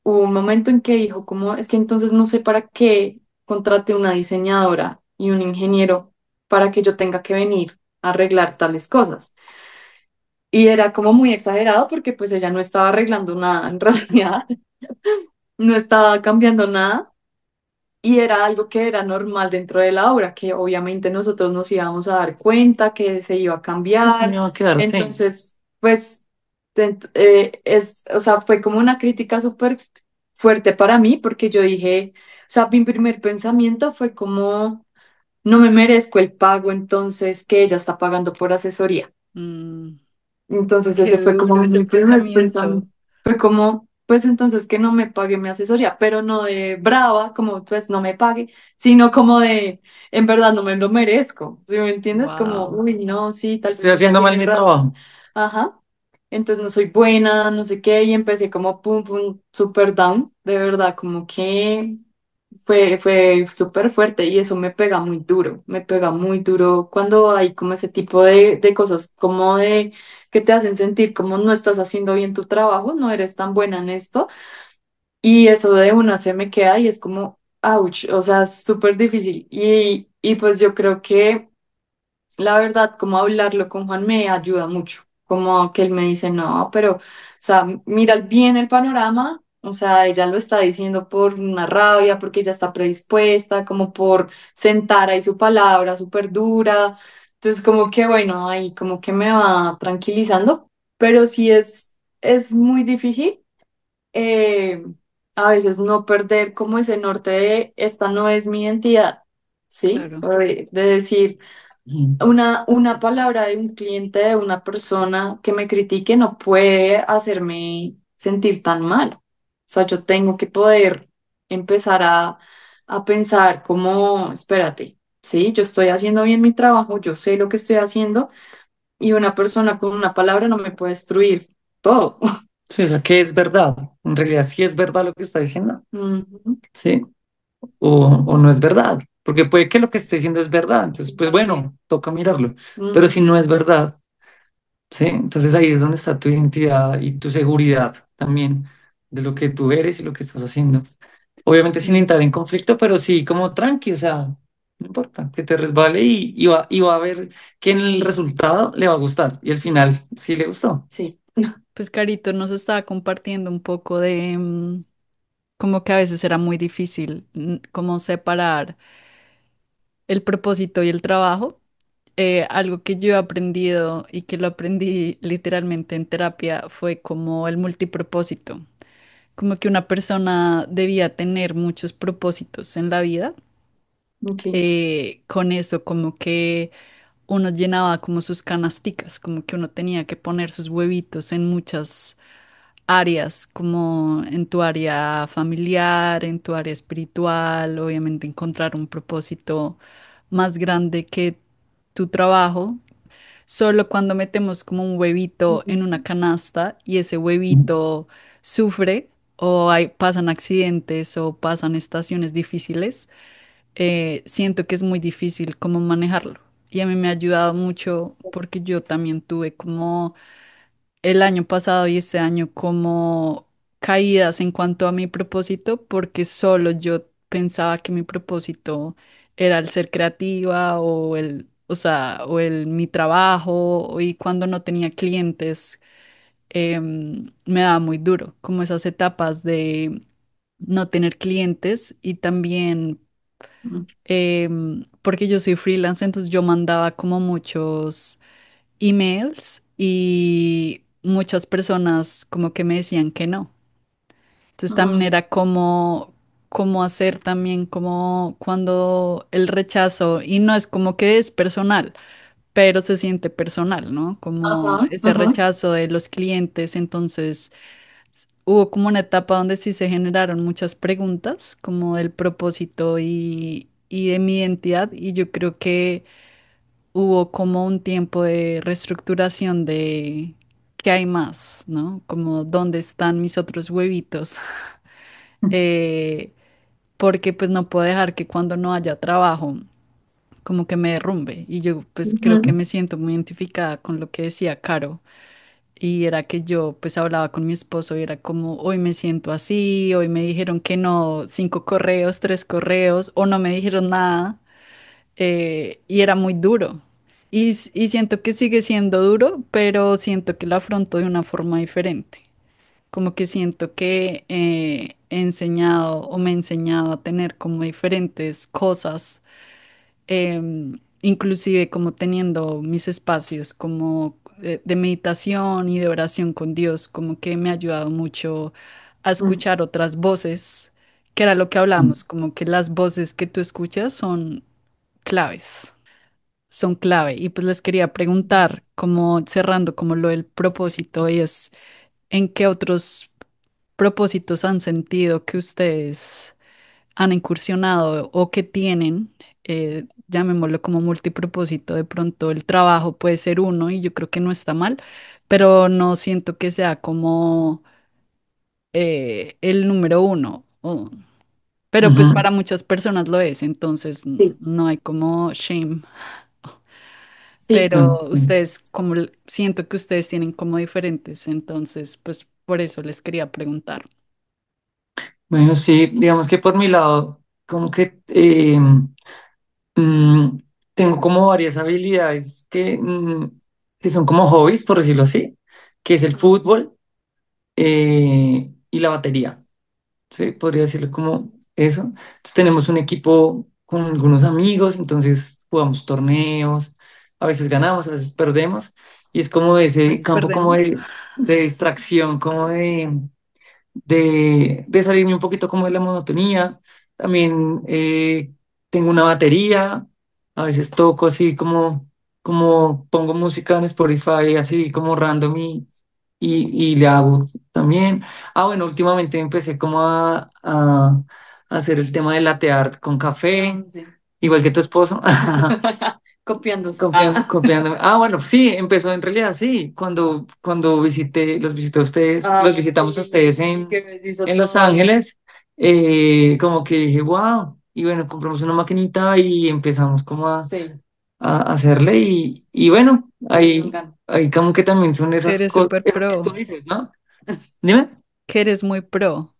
C: hubo un momento en que dijo, como, es que entonces no sé para qué contraté una diseñadora y un ingeniero para que yo tenga que venir a arreglar tales cosas. Y era como muy exagerado porque pues ella no estaba arreglando nada en realidad, no estaba cambiando nada y era algo que era normal dentro de la obra, que obviamente nosotros nos íbamos a dar cuenta que se iba a
B: Eso
C: cambiar.
B: me va a quedar así.
C: Entonces, pues, o sea, fue como una crítica súper fuerte para mí porque yo dije, o sea, mi primer pensamiento fue como no me merezco el pago entonces que ella está pagando por asesoría.
A: Mm,
C: Entonces
A: qué
C: ese fue como
A: duro ese
C: mi primer
A: pensamiento.
C: pensamiento. Fue como, pues entonces que no me pague mi asesoría, pero no de brava, como pues no me pague, sino como de, en verdad no me lo merezco. ¿Sí me entiendes? Como,
A: Wow.
C: uy, no, sí, tal
B: Estoy
C: vez ella
B: haciendo mal
C: tiene
B: mi
C: razón.
B: trabajo.
C: Ajá. Entonces no soy buena, no sé qué, y empecé como pum, pum, super down, de verdad, como que fue súper fuerte y eso me pega muy duro cuando hay como ese tipo de cosas, como de que te hacen sentir como no estás haciendo bien tu trabajo, no eres tan buena en esto y eso de una se me queda y es como, ouch, o sea, es súper difícil y pues yo creo que la verdad, como hablarlo con Juan me ayuda mucho, como que él me dice, no, pero, o sea, mira bien el panorama, o sea, ella lo está diciendo por una rabia, porque ella está predispuesta, como por sentar ahí su palabra súper dura, entonces como que bueno, ahí como que me va tranquilizando, pero sí es muy difícil eh, a veces no perder como ese norte de esta no es mi identidad, ¿sí?
A: Claro.
C: O de decir
B: Mm.
C: una palabra de un cliente, de una persona que me critique, no puede hacerme sentir tan mal. O sea, yo tengo que poder empezar a pensar como, espérate, sí, yo estoy haciendo bien mi trabajo, yo sé lo que estoy haciendo y una persona con una palabra no me puede destruir todo.
B: Sí, o sea, ¿qué es verdad? En realidad, ¿sí es verdad lo que está diciendo?
C: Ujú,
B: ¿Sí? O no es verdad. Porque puede que lo que esté diciendo es verdad. Entonces, pues
C: también.
B: bueno, toca mirarlo. Pero si
C: Ujú,
B: no es verdad, ¿sí? Entonces ahí es donde está tu identidad y tu seguridad también de lo que tú eres y lo que estás haciendo. Obviamente sin
C: sí,
B: entrar en conflicto, pero sí como tranqui, o sea, no importa, que te resbale y va a ver que en el resultado le va a gustar. Y al final sí le gustó.
C: sí.
A: Pues Carito nos estaba compartiendo un poco de como que a veces era muy difícil como separar el propósito y el trabajo. Algo que yo he aprendido y que lo aprendí literalmente en terapia fue como el multipropósito, como que una persona debía tener muchos propósitos en la vida.
C: Ok.
A: Con eso como que uno llenaba como sus canasticas, como que uno tenía que poner sus huevitos en muchas áreas, como en tu área familiar, en tu área espiritual, obviamente encontrar un propósito más grande que tu trabajo. Solo cuando metemos como un huevito
C: Ujú,
A: en una canasta y ese huevito sufre o pasan accidentes o pasan estaciones difíciles, siento que es muy difícil como manejarlo. Y a mí me ha ayudado mucho porque yo también tuve como el año pasado y este año como caídas en cuanto a mi propósito, porque solo yo pensaba que mi propósito era el ser creativa o o sea, mi trabajo, y cuando no tenía clientes, me daba muy duro, como esas etapas de no tener clientes y también
C: ujú.
A: porque yo soy freelance, entonces yo mandaba como muchos emails y muchas personas como que me decían que no. Entonces también
C: Ah,
A: era como cómo hacer también como cuando el rechazo, y no es como que es personal, pero se siente personal, ¿no? Como
C: ajá,
A: ese
C: ajá.
A: rechazo de los clientes. Entonces hubo como una etapa donde sí se generaron muchas preguntas, como del propósito y de mi identidad y yo creo que hubo como un tiempo de reestructuración de qué hay más, ¿no? Como dónde están mis otros huevitos. Eh, porque pues no puedo dejar que cuando no haya trabajo como que me derrumbe y yo pues creo que
C: Ujú,
A: me siento muy identificada con lo que decía Caro. Y era que yo pues hablaba con mi esposo y era como, hoy me siento así, hoy me dijeron que no, 5 correos, 3 correos, o no me dijeron nada, y era muy duro. Y siento que sigue siendo duro, pero siento que lo afronto de una forma diferente. Como que siento que he enseñado o me he enseñado a tener como diferentes cosas, inclusive como teniendo mis espacios como de meditación y de oración con Dios, como que me ha ayudado mucho a
C: ujú,
A: escuchar otras voces, que era lo que hablamos, como que las voces que tú escuchas son claves, son clave. Y pues les quería preguntar, como cerrando como lo del propósito, y es, ¿en qué otros propósitos han sentido que ustedes han incursionado o que tienen, llamémoslo como multipropósito? De pronto el trabajo puede ser uno y yo creo que no está mal, pero no siento que sea como el número uno. Pero pues
B: Ujú.
A: para muchas personas lo es, entonces
C: sí,
A: no hay como shame.
C: sí.
A: Pero
B: Sí.
A: ustedes, como siento que ustedes tienen como diferentes, entonces pues por eso les quería preguntar.
B: Bueno, sí, digamos que por mi lado, como que mm, tengo como varias habilidades que son como hobbies, por decirlo así, que es el fútbol y la batería. Sí, podría decirlo como eso. Entonces tenemos un equipo con algunos amigos, entonces jugamos torneos, a veces ganamos, a veces perdemos, y es como ese
A: Pues
B: campo como
A: perdemos.
B: de distracción, como de salirme un poquito como de la monotonía. También tengo una batería, a veces toco así como pongo música en Spotify, así como random y le hago también. Ah, bueno, últimamente empecé como a hacer el tema de latte art con
C: Ah,
B: café,
C: sí.
B: igual que tu esposo.
C: Copiándose.
B: Copiándome. Ah, bueno, sí, empezó en realidad sí, cuando los visité a ustedes, los visitamos a
C: Sí,
B: ustedes
C: y que me hizo
B: en Los
C: todo.
B: Ángeles, como que dije, wow, y bueno, compramos una maquinita y empezamos como
C: Sí,
B: a hacerle y bueno,
C: le dieron
B: ahí,
C: ganas.
B: ahí como que también son
A: Que
B: esas
A: eres
B: cosas
A: súper
B: que tú
A: pro,
B: dices, ¿no? Dime.
A: que eres muy pro.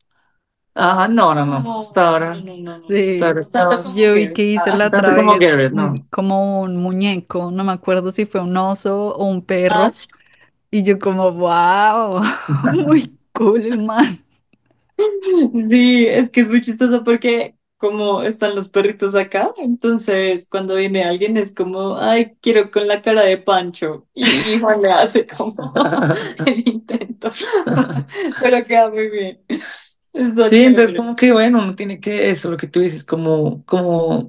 B: Ah, no, no, no,
C: No,
B: hasta
C: no,
B: ahora,
C: no, no, no.
B: hasta ahora
A: Sí,
C: Tanto
B: estamos,
C: como
A: yo vi
C: que.
A: que hice la
B: tanto
A: otra
B: como
A: vez
B: Garrett, no.
A: como un muñeco, no me acuerdo si fue un oso o un
C: Ah,
A: perro, y yo como, wow, muy cool el man.
C: sí, es que es muy chistoso porque como están los perritos acá, entonces cuando viene alguien es como, ay, quiero con la cara de Pancho y Juan le hace como el intento, pero queda muy bien. Está
B: Sí, entonces
C: chévere.
B: como que bueno, uno tiene que eso, lo que tú dices,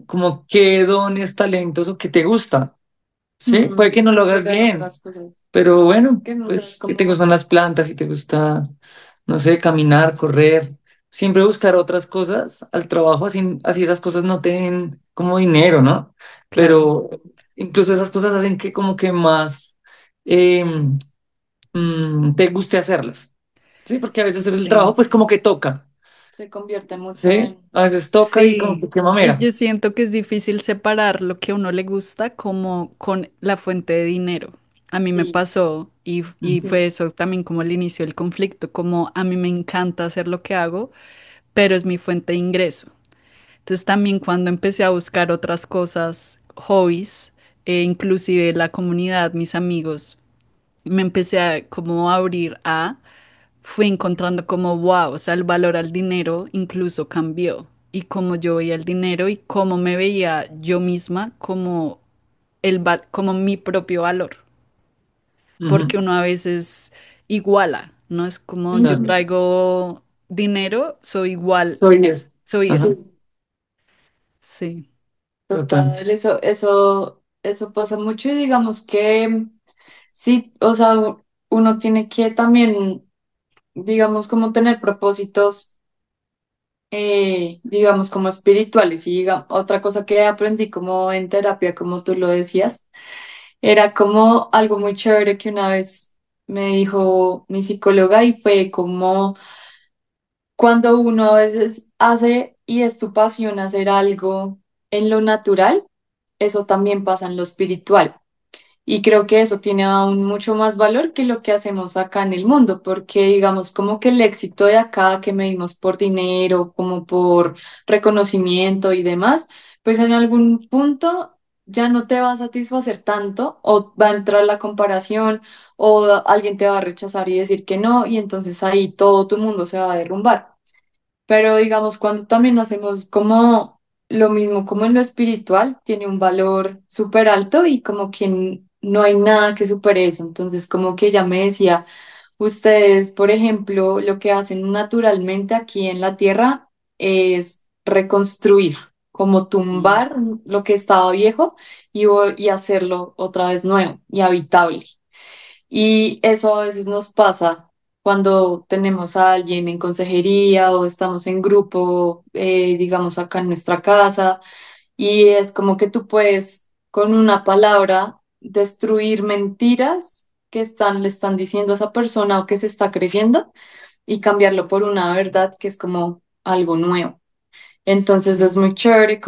B: como qué dones, talentos o qué te gusta, ¿sí? Puede que no lo hagas
C: Pegar
B: bien,
C: otras cosas.
B: pero bueno,
C: Que no sea
B: pues que te
C: como,
B: gustan las plantas, si te gusta, no sé, caminar, correr, siempre buscar otras cosas al trabajo, así esas cosas no te den como dinero, ¿no?
A: Claro,
B: Pero incluso esas cosas hacen que como que más em, te guste hacerlas, ¿sí? Porque a veces el
A: sí.
B: trabajo pues como que toca.
C: se convierte mucho
B: Sí,
C: en...
B: a veces toca y como que
A: Sí,
B: qué
A: y
B: mamera.
A: yo siento que es difícil separar lo que a uno le gusta como con la fuente de dinero. A mí me
C: Sí,
A: pasó y
B: Ujú.
A: fue eso también como el inicio del conflicto, como a mí me encanta hacer lo que hago, pero es mi fuente de ingreso. Entonces también cuando empecé a buscar otras cosas, hobbies, inclusive la comunidad, mis amigos, me empecé a como a abrir fui encontrando como, wow, o sea, el valor al dinero incluso cambió. Y cómo yo veía el dinero y cómo me veía yo misma como, como mi propio valor.
B: Ujú.
A: Porque uno a veces iguala, ¿no? Es como yo
B: Claro.
C: ujú,
A: traigo dinero, soy igual,
B: Soy eso.
A: soy
B: Ajá,
A: eso.
C: sí,
A: Sí,
B: total.
C: total, eso pasa mucho y digamos que sí, o sea, uno tiene que también, digamos, como tener propósitos digamos, como espirituales. Y otra cosa que aprendí como en terapia, como tú lo decías, era como algo muy chévere que una vez me dijo mi psicóloga y fue como cuando uno a veces hace y es tu pasión hacer algo en lo natural, eso también pasa en lo espiritual. Y creo que eso tiene aún mucho más valor que lo que hacemos acá en el mundo, porque digamos como que el éxito de acá que medimos por dinero, como por reconocimiento y demás, pues en algún punto ya no te va a satisfacer tanto o va a entrar la comparación o alguien te va a rechazar y decir que no y entonces ahí todo tu mundo se va a derrumbar. Pero digamos, cuando también hacemos como lo mismo, como en lo espiritual, tiene un valor súper alto y como que no hay nada que supere eso. Entonces, como que ella me decía, ustedes, por ejemplo, lo que hacen naturalmente aquí en la tierra es reconstruir, como
B: Mm.
C: tumbar lo que estaba viejo y hacerlo otra vez nuevo y habitable. Y eso a veces nos pasa cuando tenemos a alguien en consejería o estamos en grupo, digamos acá en nuestra casa, y es como que tú puedes con una palabra destruir mentiras que le están diciendo a esa persona o que se está creyendo y cambiarlo por una verdad que es como algo nuevo. Entonces es muy chévere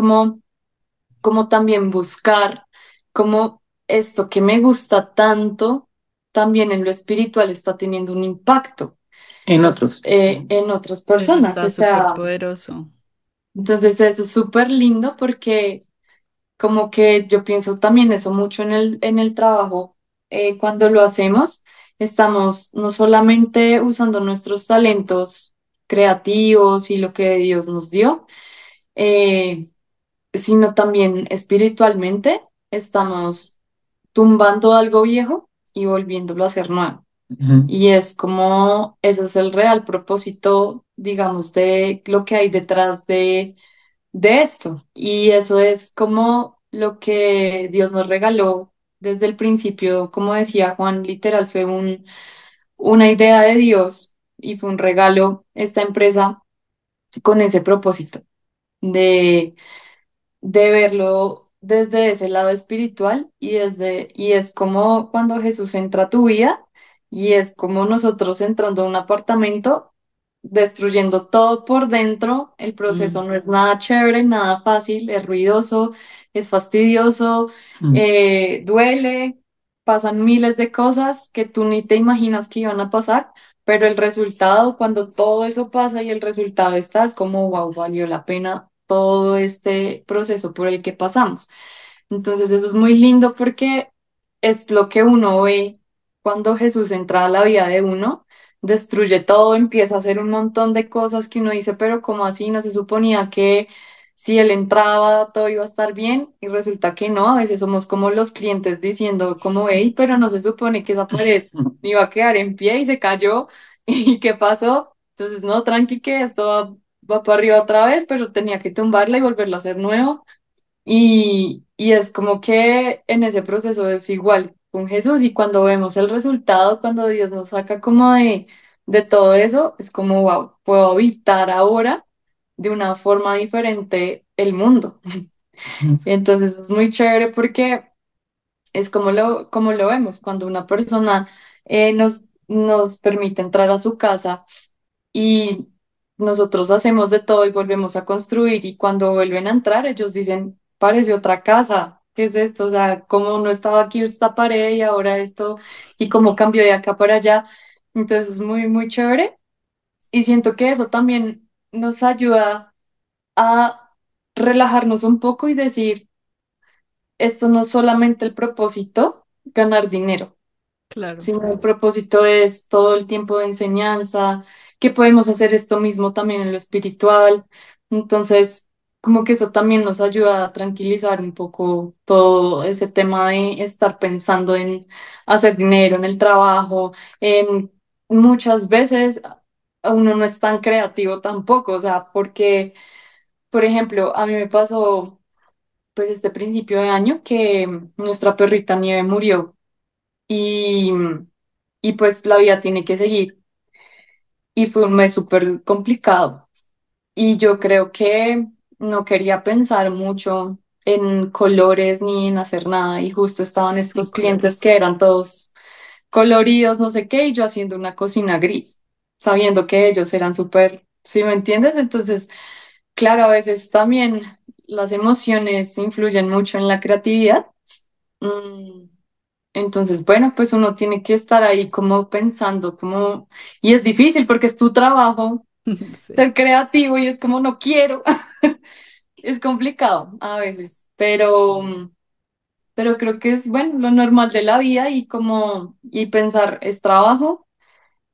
C: como también buscar como esto que me gusta tanto, también en lo espiritual está teniendo un impacto
B: En otros.
C: en otras
A: Eso
C: personas.
A: está
C: O
A: súper
C: sea,
A: poderoso.
C: entonces eso es súper lindo porque como que yo pienso también eso mucho en el trabajo. Cuando lo hacemos, estamos no solamente usando nuestros talentos creativos y lo que Dios nos dio, eh, sino también espiritualmente estamos tumbando algo viejo y volviéndolo a hacer nuevo.
B: Ujú,
C: Y es como, ese es el real propósito, digamos, de lo que hay detrás de esto. Y eso es como lo que Dios nos regaló desde el principio, como decía Juan, literal, fue una idea de Dios y fue un regalo esta empresa con ese propósito de verlo desde ese lado espiritual y es como cuando Jesús entra a tu vida y es como nosotros entrando a un apartamento, destruyendo todo por dentro. El proceso
B: mm,
C: no es nada chévere, nada fácil, es ruidoso, es fastidioso,
B: mm,
C: duele, pasan miles de cosas que tú ni te imaginas que iban a pasar. Pero el resultado, cuando todo eso pasa y el resultado está, es como, wow, valió la pena todo este proceso por el que pasamos. Entonces, eso es muy lindo porque es lo que uno ve cuando Jesús entra a la vida de uno, destruye todo, empieza a hacer un montón de cosas que uno dice, pero ¿cómo así? No se suponía que si él entraba todo iba a estar bien y resulta que no, a veces somos como los clientes diciendo como, hey, pero no se supone que esa pared
B: mm,
C: iba a quedar en pie y se cayó y ¿qué pasó? Entonces, no, tranqui que esto va para arriba otra vez, pero tenía que tumbarla y volverla a hacer nuevo. Y es como que en ese proceso es igual con Jesús y cuando vemos el resultado, cuando Dios nos saca como de todo eso, es como, wow, puedo habitar ahora de una forma diferente el mundo.
B: mm,
C: Entonces es muy chévere porque es como lo vemos, cuando una persona nos permite entrar a su casa y nosotros hacemos de todo y volvemos a construir y cuando vuelven a entrar ellos dicen, parece otra casa, ¿qué es esto? O sea, cómo no estaba aquí esta pared y ahora esto y cómo cambió de acá para allá. Entonces es muy, muy chévere y siento que eso también nos ayuda a relajarnos un poco y decir, esto no es solamente el propósito, ganar dinero,
A: Claro.
C: sino el propósito es todo el tiempo de enseñanza, que podemos hacer esto mismo también en lo espiritual. Entonces, como que eso también nos ayuda a tranquilizar un poco todo ese tema de estar pensando en hacer dinero en el trabajo, en muchas veces uno no es tan creativo tampoco, o sea, porque, por ejemplo, a mí me pasó pues este principio de año que nuestra perrita Nieve murió y, y pues la vida tiene que seguir. Y fue un mes súper complicado. y yo creo que no quería pensar mucho en colores ni en hacer nada y justo estaban
A: Sin
C: estos clientes
A: colores.
C: que eran todos coloridos, no sé qué, y yo haciendo una cocina gris, sabiendo que ellos eran súper, ¿sí me entiendes? Entonces, claro, a veces también las emociones influyen mucho en la creatividad. Mm, entonces, bueno, pues uno tiene que estar ahí como pensando, como, y es difícil porque es tu trabajo
A: Sí.
C: ser creativo y es como no quiero. Es complicado a veces, pero creo que es bueno lo normal de la vida y como y pensar es trabajo,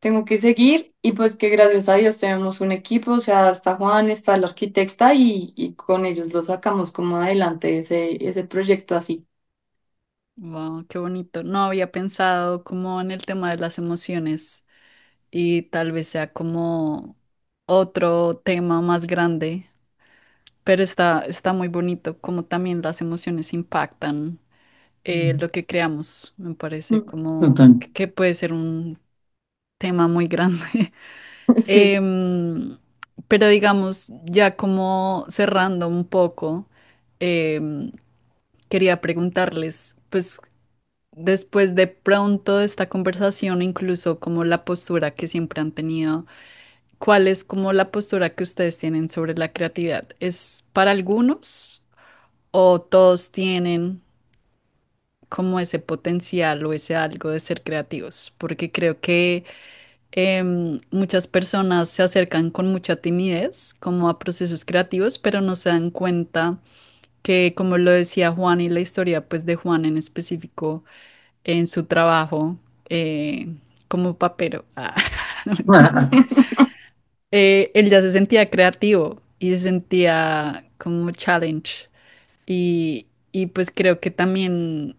C: tengo que seguir y pues que gracias a Dios tenemos un equipo, o sea, está Juan, está la arquitecta y con ellos lo sacamos como adelante ese proyecto así.
A: Wow, qué bonito. No había pensado como en el tema de las emociones y tal vez sea como otro tema más grande, pero está muy bonito como también las emociones impactan
B: Mm.
A: lo que creamos. Me parece
C: Mm,
A: como
B: Total.
A: que puede ser un tema muy grande.
C: sí.
A: Em, pero digamos, ya como cerrando un poco, em, quería preguntarles, pues después de pronto de esta conversación, incluso como la postura que siempre han tenido, ¿cuál es como la postura que ustedes tienen sobre la creatividad? ¿Es para algunos o todos tienen como ese potencial o ese algo de ser creativos? Porque creo que muchas personas se acercan con mucha timidez como a procesos creativos, pero no se dan cuenta que, como lo decía Juan y la historia pues de Juan en específico en su trabajo como papero, no mentira. Él ya se sentía creativo y se sentía como challenge y pues creo que también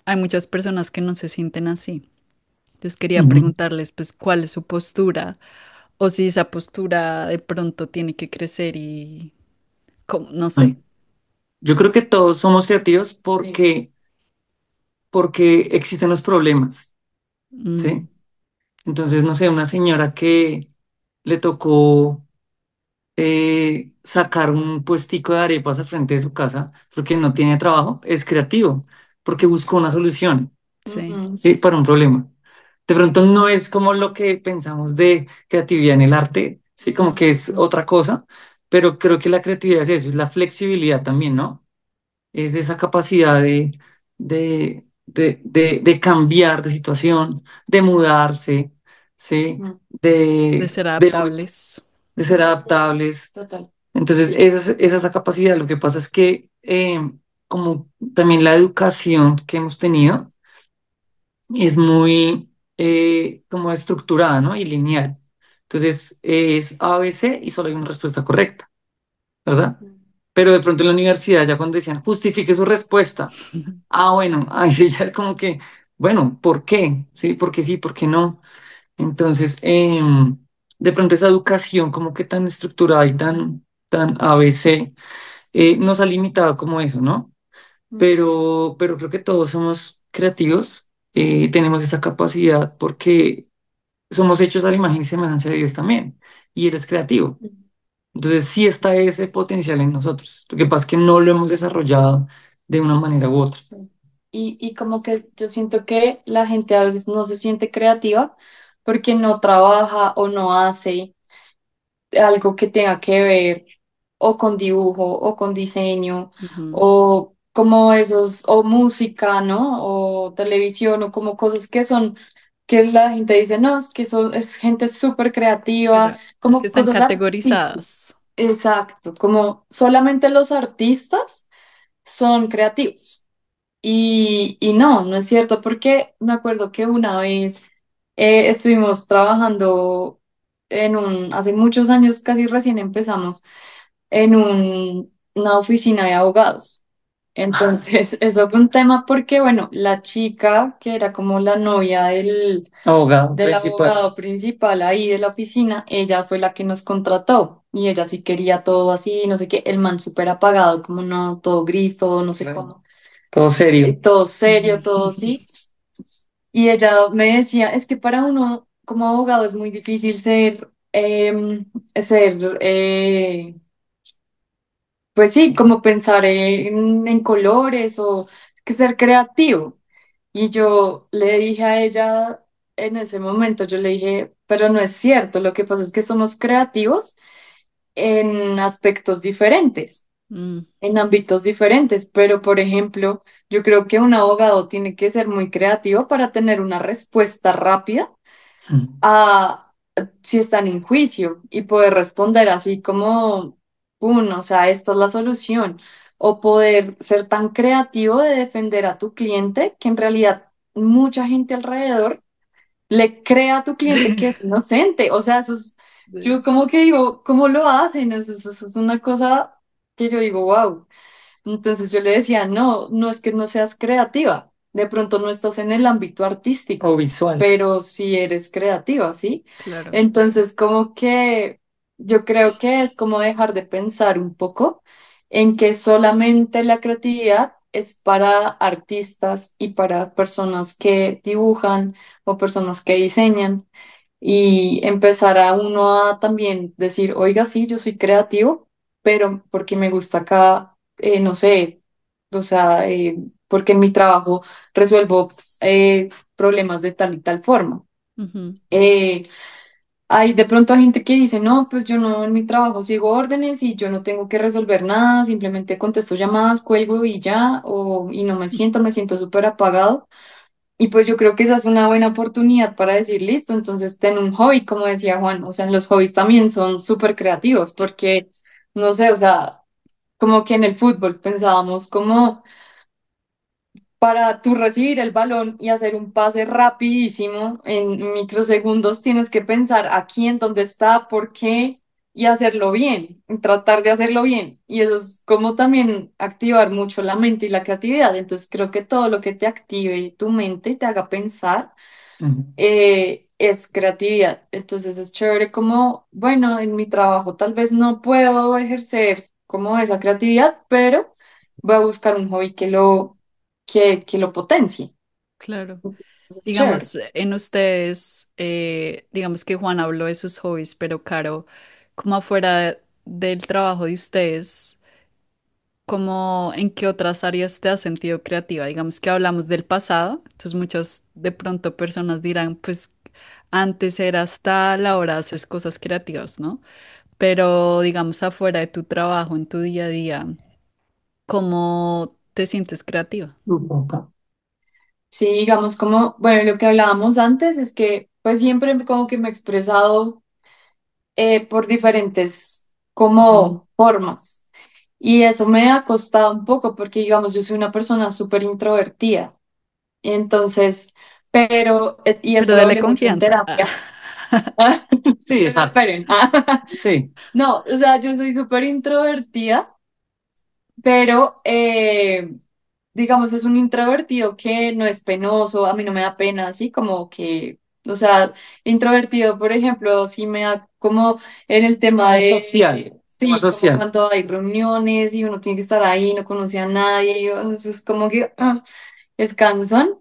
A: hay muchas personas que no se sienten así. Entonces quería
B: Ujú.
A: preguntarles pues cuál es su postura o si esa postura de pronto tiene que crecer y no sé.
B: Bueno, yo creo que todos somos creativos
C: Sí.
B: porque existen los problemas,
A: Mm,
B: ¿sí? Entonces, no sé, una señora que le tocó sacar un puestico de arepas al frente de su casa porque no tiene trabajo, es creativo, porque buscó una solución,
A: sí,
C: Ujú,
B: ¿sí? Para un problema. De pronto no es como lo que pensamos de creatividad en el arte, ¿sí? Como que
C: ujú,
B: es otra cosa, pero creo que la creatividad es eso, es la flexibilidad también, ¿no? Es esa capacidad de cambiar de situación, de mudarse, ¿sí?
C: ujú.
A: de
B: De,
A: ser
B: de,
A: adaptables.
B: de ser adaptables.
C: Total.
B: Entonces, esa capacidad. Lo que pasa es que, como también la educación que hemos tenido es muy como estructurada, ¿no? Y lineal. Entonces, es A, B, C y solo hay una respuesta correcta, ¿verdad? Pero de pronto en la universidad, ya cuando decían justifique su respuesta, ah, bueno, ahí sí ya es como que, bueno, ¿por qué? ¿Sí? ¿Por qué sí? ¿Por qué no? Entonces, de pronto esa educación como que tan estructurada y tan ABC nos ha limitado como eso, ¿no? Pero creo que todos somos creativos, tenemos esa capacidad porque somos hechos a la imagen y semejanza de Dios también, y Él es creativo. Entonces, sí está ese potencial en nosotros. Lo que pasa es que no lo hemos desarrollado de una manera u otra.
C: Sí. Y como que yo siento que la gente a veces no se siente creativa porque no trabaja o no hace algo que tenga que ver o con dibujo o con diseño
A: Ujú,
C: o como esos, o música, ¿no? O televisión o como cosas que son, que la gente dice, no, es que eso es gente súper creativa,
A: pero que
C: como
A: están
C: cosas artísticas.
A: categorizadas.
C: Exacto, como solamente los artistas son creativos. Y no, no es cierto, porque me acuerdo que una vez estuvimos trabajando hace muchos años, casi recién empezamos, una oficina de abogados. Entonces, eso fue un tema porque, bueno, la chica que era como la novia
B: Abogado
C: del
B: principal.
C: abogado principal ahí de la oficina, ella fue la que nos contrató y ella sí quería todo así, no sé qué, el man súper apagado, como no, todo gris, todo no sé
B: Claro.
C: cómo,
B: Todo serio.
C: todo serio, todo sí. Y ella me decía, es que para uno como abogado es muy difícil ser ser, pues sí, como pensar en colores o que ser creativo. Y yo le dije a ella en ese momento, yo le dije, pero no es cierto, lo que pasa es que somos creativos en aspectos diferentes,
A: Mm,
C: en ámbitos diferentes, pero por ejemplo, yo creo que un abogado tiene que ser muy creativo para tener una respuesta rápida
B: Mm.
C: a si están en juicio y poder responder así como uno, o sea, esta es la solución, o poder ser tan creativo de defender a tu cliente que en realidad mucha gente alrededor le crea a tu cliente que
A: sí,
C: es inocente, o sea, eso es,
A: sí,
C: yo como que digo, ¿cómo lo hacen? Eso es una cosa que yo digo, wow. Entonces yo le decía, no, no es que no seas creativa, de pronto no estás en el ámbito
B: O
C: artístico,
B: visual.
C: pero sí eres creativa, ¿sí?
A: claro.
C: Entonces como que yo creo que es como dejar de pensar un poco en que solamente la creatividad es para artistas y para personas que dibujan o personas que diseñan y empezar a uno a también decir, oiga, sí, yo soy creativo, pero porque me gusta acá, no sé, o sea, porque en mi trabajo resuelvo problemas de tal y tal forma.
A: Ujú,
C: Eh, Hay de pronto hay gente que dice, no, pues yo no en mi trabajo sigo órdenes y yo no tengo que resolver nada, simplemente contesto llamadas, cuelgo y ya, y no me siento súper apagado. Y pues yo creo que esa es una buena oportunidad para decir, listo, entonces ten un hobby, como decía Juan, o sea, los hobbies también son súper creativos, porque, no sé, o sea, como que en el fútbol pensábamos como para tú recibir el balón y hacer un pase rapidísimo en microsegundos, tienes que pensar a quién, dónde está, por qué y hacerlo bien, y tratar de hacerlo bien. Y eso es como también activar mucho la mente y la creatividad. Entonces creo que todo lo que te active tu mente y te haga pensar
B: Mm.
C: es creatividad. Entonces es chévere como, bueno, en mi trabajo tal vez no puedo ejercer como esa creatividad, pero voy a buscar un hobby que lo potencie.
A: claro.
C: Entonces es chévere.
A: Digamos, en ustedes, digamos que Juan habló de sus hobbies, pero Caro, como afuera del trabajo de ustedes, ¿cómo en qué otras áreas te has sentido creativa? Digamos que hablamos del pasado, entonces muchas de pronto personas dirán, pues antes eras tal, ahora haces cosas creativas, ¿no? Pero digamos afuera de tu trabajo, en tu día a día, ¿cómo te sientes creativa?
B: Supongo.
C: Sí, digamos como, bueno, lo que hablábamos antes es que pues siempre como que me he expresado por diferentes
B: Ujú.
C: como formas. Y eso me ha costado un poco porque, digamos, yo soy una persona súper introvertida. Entonces, y eso
A: Pero
C: lo
A: dele
C: hablé mucho en
A: confianza. Ah.
C: terapia.
B: Sí,
C: Pero
B: exacto.
C: esperen.
B: Sí.
C: No, o sea, yo soy súper introvertida, pero digamos, es un introvertido que no es penoso, a mí no me da pena, así como que, o sea, introvertido, por ejemplo, sí me da como en el tema
B: Más
C: de,
B: social. Más
C: sí, como
B: social.
C: cuando hay reuniones y uno tiene que estar ahí, no conoce a nadie, y es como que es cansón.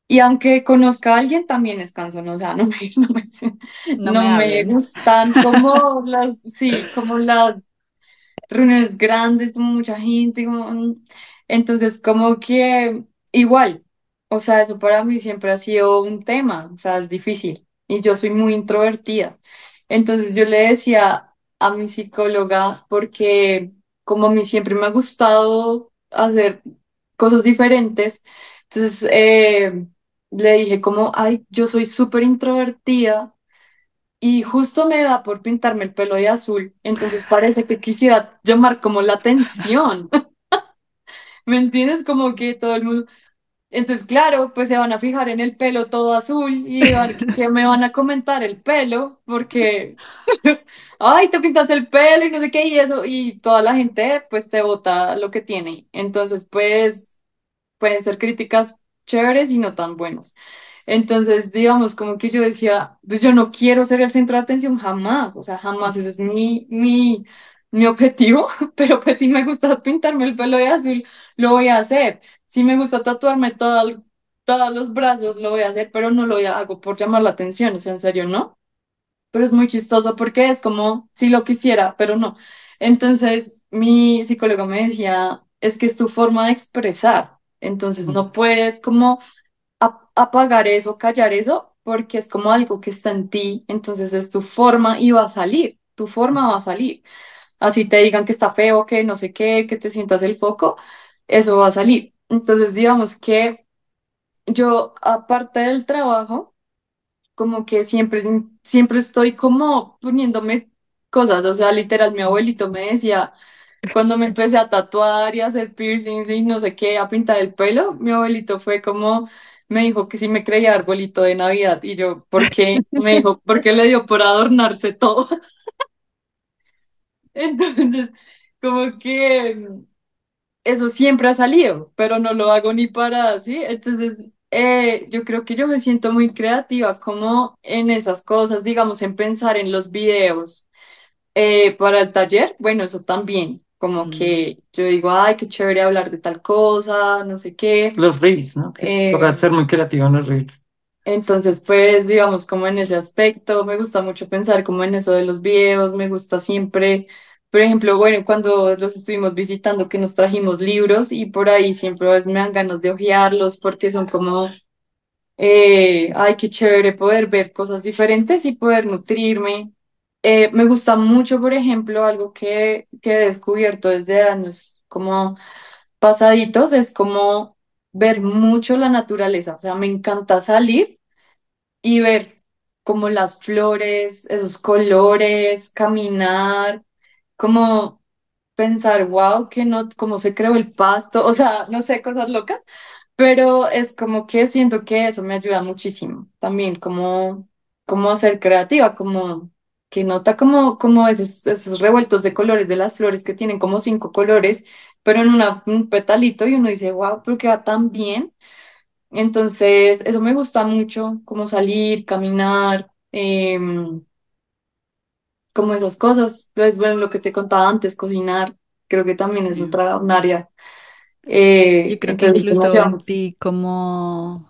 C: Y aunque conozca a alguien, también es cansón, o sea,
A: No me
C: no me
A: hablen.
C: gustan como las, sí, como las reuniones grandes, como mucha gente, entonces como que igual, o sea, eso para mí siempre ha sido un tema, o sea, es difícil y yo soy muy introvertida. Entonces yo le decía a mi psicóloga, porque como a mí siempre me ha gustado hacer cosas diferentes, entonces le dije como, ay, yo soy súper introvertida y justo me da por pintarme el pelo de azul, entonces parece que quisiera llamar como la atención, ¿me entiendes? Como que todo el mundo, entonces claro, pues se van a fijar en el pelo todo azul y que me van a comentar el pelo porque, ay, te pintaste el pelo y no sé qué y eso, y toda la gente pues te vota lo que tiene, entonces pues pueden ser críticas chéveres y no tan buenas. Entonces, digamos, como que yo decía, pues yo no quiero ser el centro de atención jamás, o sea, jamás ese es mi objetivo, pero pues si me gusta pintarme el pelo de azul, lo voy a hacer. Si me gusta tatuarme todos los brazos, lo voy a hacer, pero no lo hago por llamar la atención, o sea, en serio, ¿no? pero es muy chistoso porque es como si lo quisiera, pero no. Entonces, mi psicólogo me decía, es que es tu forma de expresar, entonces
B: Mm.
C: no puedes como apagar eso, callar eso, porque es como algo que está en ti, entonces es tu forma y va a salir, tu forma va a salir. Así te digan que está feo, que no sé qué, que te sientas el foco, eso va a salir. Entonces, digamos que yo, aparte del trabajo, como que siempre estoy como poniéndome cosas, o sea, literal, mi abuelito me decía, cuando me empecé a tatuar y a hacer piercings y no sé qué, a pintar el pelo, mi abuelito fue como, me dijo que si me creía arbolito de Navidad, y yo, ¿por qué? Me dijo, porque le dio por adornarse todo. Entonces, como que eso siempre ha salido, pero no lo hago ni para así. Entonces, yo creo que yo me siento muy creativa como en esas cosas, digamos, en pensar en los videos para el taller. Bueno, eso también, como
A: Mm.
C: que yo digo, ay, qué chévere hablar de tal cosa, no sé qué.
B: Los reels, ¿no? Que toca
C: Eh,
B: ser muy creativo en los reels.
C: entonces, pues, digamos, como en ese aspecto, me gusta mucho pensar como en eso de los videos, me gusta siempre, por ejemplo, bueno, cuando los estuvimos visitando, que nos trajimos libros y por ahí siempre me dan ganas de hojearlos porque son como, ay, qué chévere poder ver cosas diferentes y poder nutrirme. Me gusta mucho, por ejemplo, algo que he descubierto desde años como pasaditos, es como ver mucho la naturaleza, o sea, me encanta salir y ver como las flores, esos colores, caminar, como pensar, wow, que no, cómo se creó el pasto, o sea, no sé, cosas locas, pero es como que siento que eso me ayuda muchísimo también, como a ser creativa, como que nota como esos revueltos de colores de las flores que tienen como 5 colores, pero en un petalito y uno dice, wow, pero queda tan bien. Entonces, eso me gusta mucho, como salir, caminar, como esas cosas. Pues bueno, lo que te contaba antes, cocinar, creo que también es
B: Sí.
C: otra, un área.
A: Yo creo que
C: Entonces, eso me
A: incluso
C: ayuda
A: en
C: mucho.
A: ti como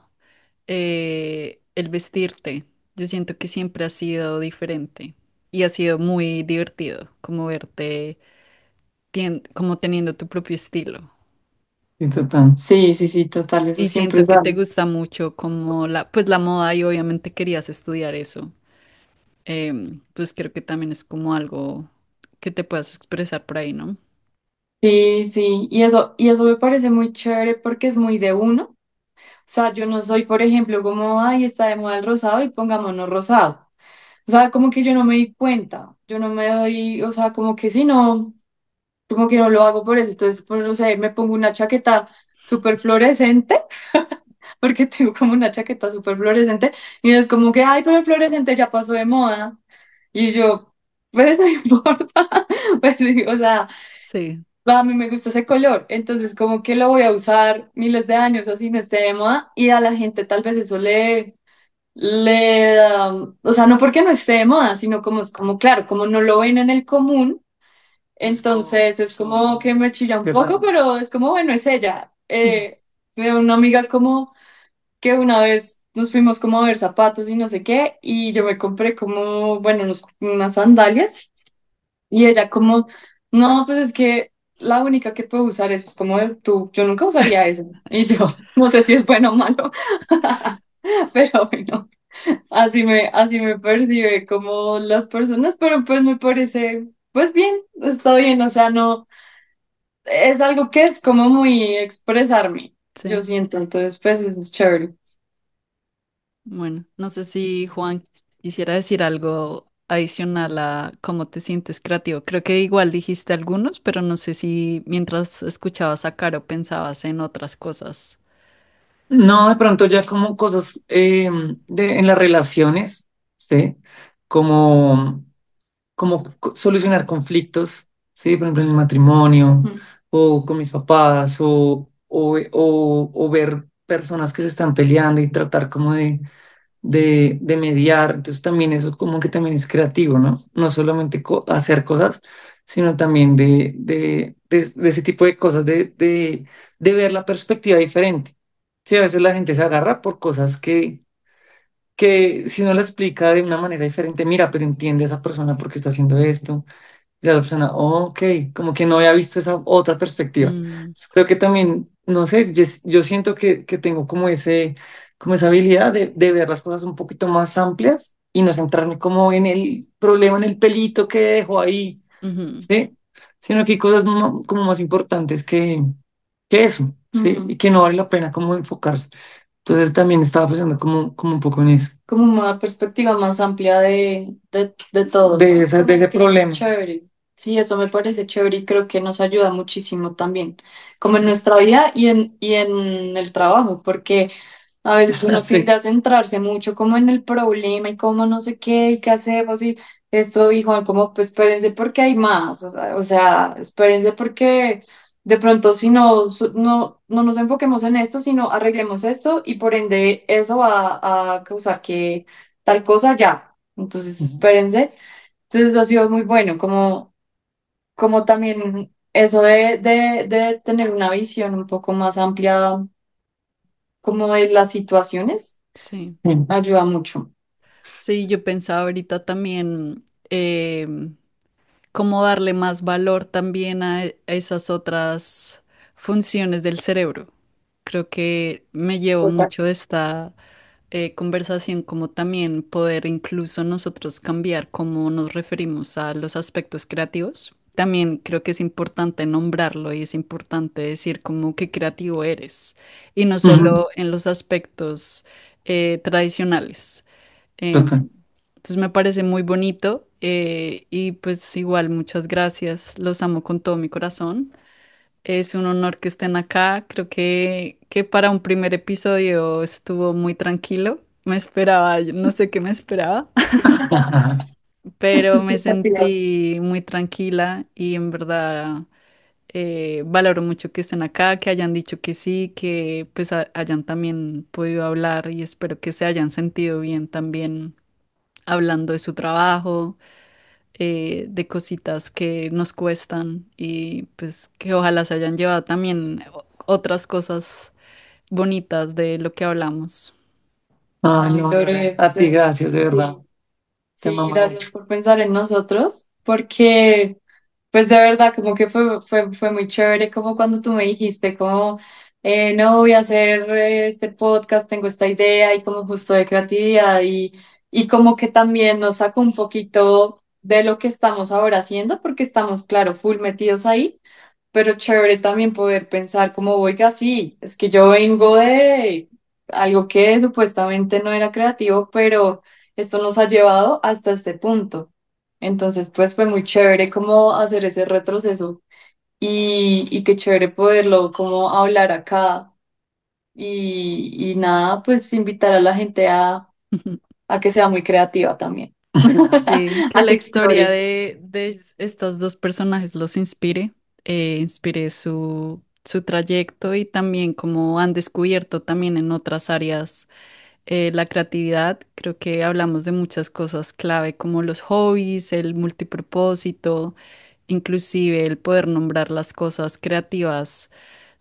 A: el vestirte, yo siento que siempre ha sido diferente y ha sido muy divertido como verte como teniendo tu propio estilo.
B: Sí, total.
C: Sí, sí, sí, total, eso
A: Y
C: siempre
A: siento
C: es
A: que te
C: algo.
A: gusta mucho como pues la moda y obviamente querías estudiar eso. Entonces creo que también es como algo que te puedas expresar por ahí, ¿no?
C: Sí, sí, y eso me parece muy chévere porque es muy de uno. O sea, yo no soy, por ejemplo, como, ay, está de moda el rosado y pongámonos rosado. O sea, como que yo no me di cuenta, yo no me doy, o sea, como que si no. Como que no lo hago por eso. Entonces, pues, no sé, me pongo una chaqueta súper fluorescente, porque tengo como una chaqueta súper fluorescente, y es como que, ay, pero el fluorescente ya pasó de moda. Y yo, pues no importa, pues sí, o sea,
A: Sí,
C: a mí me gusta ese color, entonces como que lo voy a usar miles de años así no esté de moda, y a la gente tal vez eso o sea, no porque no esté de moda, sino como es como, claro, como no lo ven en el común. Entonces es como que me chilla un
B: Qué
C: poco,
B: raro.
C: pero es como, bueno, es ella. De una amiga como que una vez nos fuimos como a ver zapatos y no sé qué, y yo me compré como, bueno, unas sandalias, y ella como, no, pues es que la única que puedo usar eso es como tú, yo nunca usaría eso. Y yo, no sé si es bueno o malo, pero bueno, así me percibe como las personas, pero pues me parece, pues bien, está bien, o sea, no. Es algo que es como muy expresarme, yo
A: sí.
C: siento, entonces pues eso es chévere.
A: Bueno, no sé si Juan quisiera decir algo adicional a cómo te sientes creativo. Creo que igual dijiste algunos, pero no sé si mientras escuchabas a Caro pensabas en otras cosas.
B: No, de pronto ya como cosas en las relaciones, ¿sí? Como, solucionar conflictos, ¿sí? Por ejemplo, en el matrimonio,
C: Mm.
B: o con mis papás, o ver personas que se están peleando y tratar como de mediar. Entonces también eso como que también es creativo, ¿no? No solamente hacer cosas, sino también de ese tipo de cosas, de ver la perspectiva diferente. Sí, a veces la gente se agarra por cosas que si uno lo explica de una manera diferente, mira, pero entiende a esa persona por qué está haciendo esto. Y la otra persona, "Oh, ok, como que no había visto esa otra perspectiva".
A: Mm,
B: Entonces, creo que también, no sé, yo siento que tengo como esa habilidad de ver las cosas un poquito más amplias y no centrarme como en el problema, en el pelito que dejo ahí,
A: ujú.
B: ¿sí? Sino que hay cosas como más importantes que eso, ¿sí? Y
C: Ujú.
B: que no vale la pena como enfocarse. Entonces también estaba pensando como un poco en eso,
C: Como una perspectiva más amplia de todo,
B: de
C: ¿no?
B: de ese
C: Como que eso es
B: problema.
C: chévere. Sí, eso me parece chévere y creo que nos ayuda muchísimo también, como en nuestra vida y en el trabajo, porque a veces uno tiende
B: Sí.
C: a centrarse mucho como en el problema y cómo no sé qué y qué hacemos y esto, hijo, como pues espérense porque hay más, o sea, espérense porque de pronto si no, no nos enfoquemos en esto, sino arreglemos esto y por ende eso va a causar que tal cosa ya. Entonces,
B: Ujú.
C: espérense. Entonces, eso ha sido muy bueno, como también eso de tener una visión un poco más amplia como de las situaciones,
A: Sí.
B: Sí.
C: ayuda mucho.
A: Sí, yo pensaba ahorita también cómo darle más valor también a esas otras funciones del cerebro. Creo que me llevo mucho de esta conversación como también poder incluso nosotros cambiar cómo nos referimos a los aspectos creativos. También creo que es importante nombrarlo y es importante decir como qué creativo eres y no
B: Ujú.
A: solo en los aspectos tradicionales.
B: Total.
A: Entonces me parece muy bonito y pues igual muchas gracias, los amo con todo mi corazón. Es un honor que estén acá. Creo que para un primer episodio estuvo muy tranquilo. Me esperaba, yo no sé qué me esperaba, pero me
C: Expectativas.
A: sentí muy tranquila y en verdad valoro mucho que estén acá, que hayan dicho que sí, que pues hayan también podido hablar y espero que se hayan sentido bien también hablando de su trabajo, de cositas que nos cuestan y pues que ojalá se hayan llevado también otras cosas bonitas de lo que hablamos.
B: Ay,
C: Ay,
B: no,
C: Lore,
B: a ti gracias, de verdad.
C: sí,
B: Te
C: sí,
B: amamos
C: gracias
B: mucho.
C: por pensar en nosotros, porque pues de verdad como que fue muy chévere como cuando tú me dijiste como, no voy a hacer este podcast, tengo esta idea y como justo de creatividad y como que también nos sacó un poquito de lo que estamos ahora haciendo, porque estamos, claro, full metidos ahí, pero chévere también poder pensar como, oiga, sí, es que yo vengo de algo que supuestamente no era creativo, pero esto nos ha llevado hasta este punto. Entonces, pues fue muy chévere como hacer ese retroceso y qué chévere poderlo como hablar acá y nada, pues invitar a la gente a que sea muy creativa también,
A: Sí, que
C: a
A: la
C: que
A: historia
C: explore.
A: de estos dos personajes los inspire, inspire su trayecto y también como han descubierto también en otras áreas la creatividad. Creo que hablamos de muchas cosas clave como los hobbies, el multipropósito, inclusive el poder nombrar las cosas creativas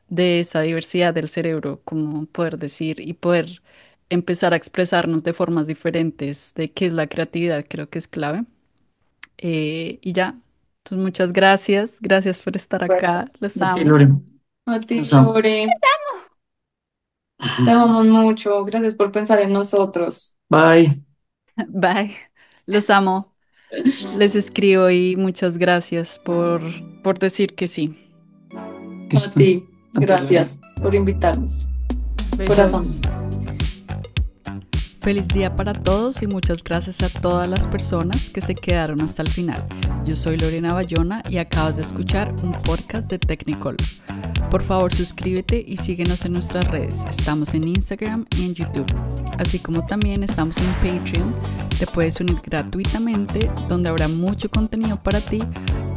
A: de esa diversidad del cerebro, como poder decir y poder empezar a expresarnos de formas diferentes de qué es la creatividad, creo que es clave. Y ya, entonces muchas gracias, gracias por estar
C: Bueno,
A: acá, los
B: A ti,
A: amo.
B: Lore.
C: a ti,
B: Los amo.
C: Lore, te amamos mucho, gracias por pensar en nosotros.
B: Bye.
A: Bye, los amo, les escribo y muchas gracias por decir que sí.
C: A
B: Listo.
C: ti,
B: A ti, Lore.
C: gracias por invitarnos.
A: Besos.
C: Corazones.
A: Feliz día para todos y muchas gracias a todas las personas que se quedaron hasta el final. Yo soy Lorena Bayona y acabas de escuchar un podcast de Technicolor. Por favor, suscríbete y síguenos en nuestras redes. Estamos en Instagram y en YouTube. Así como también estamos en Patreon. Te puedes unir gratuitamente, donde habrá mucho contenido para ti.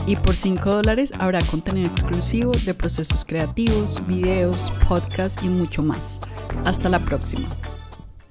A: Y por $5 habrá contenido exclusivo de procesos creativos, videos, podcasts y mucho más. Hasta la próxima.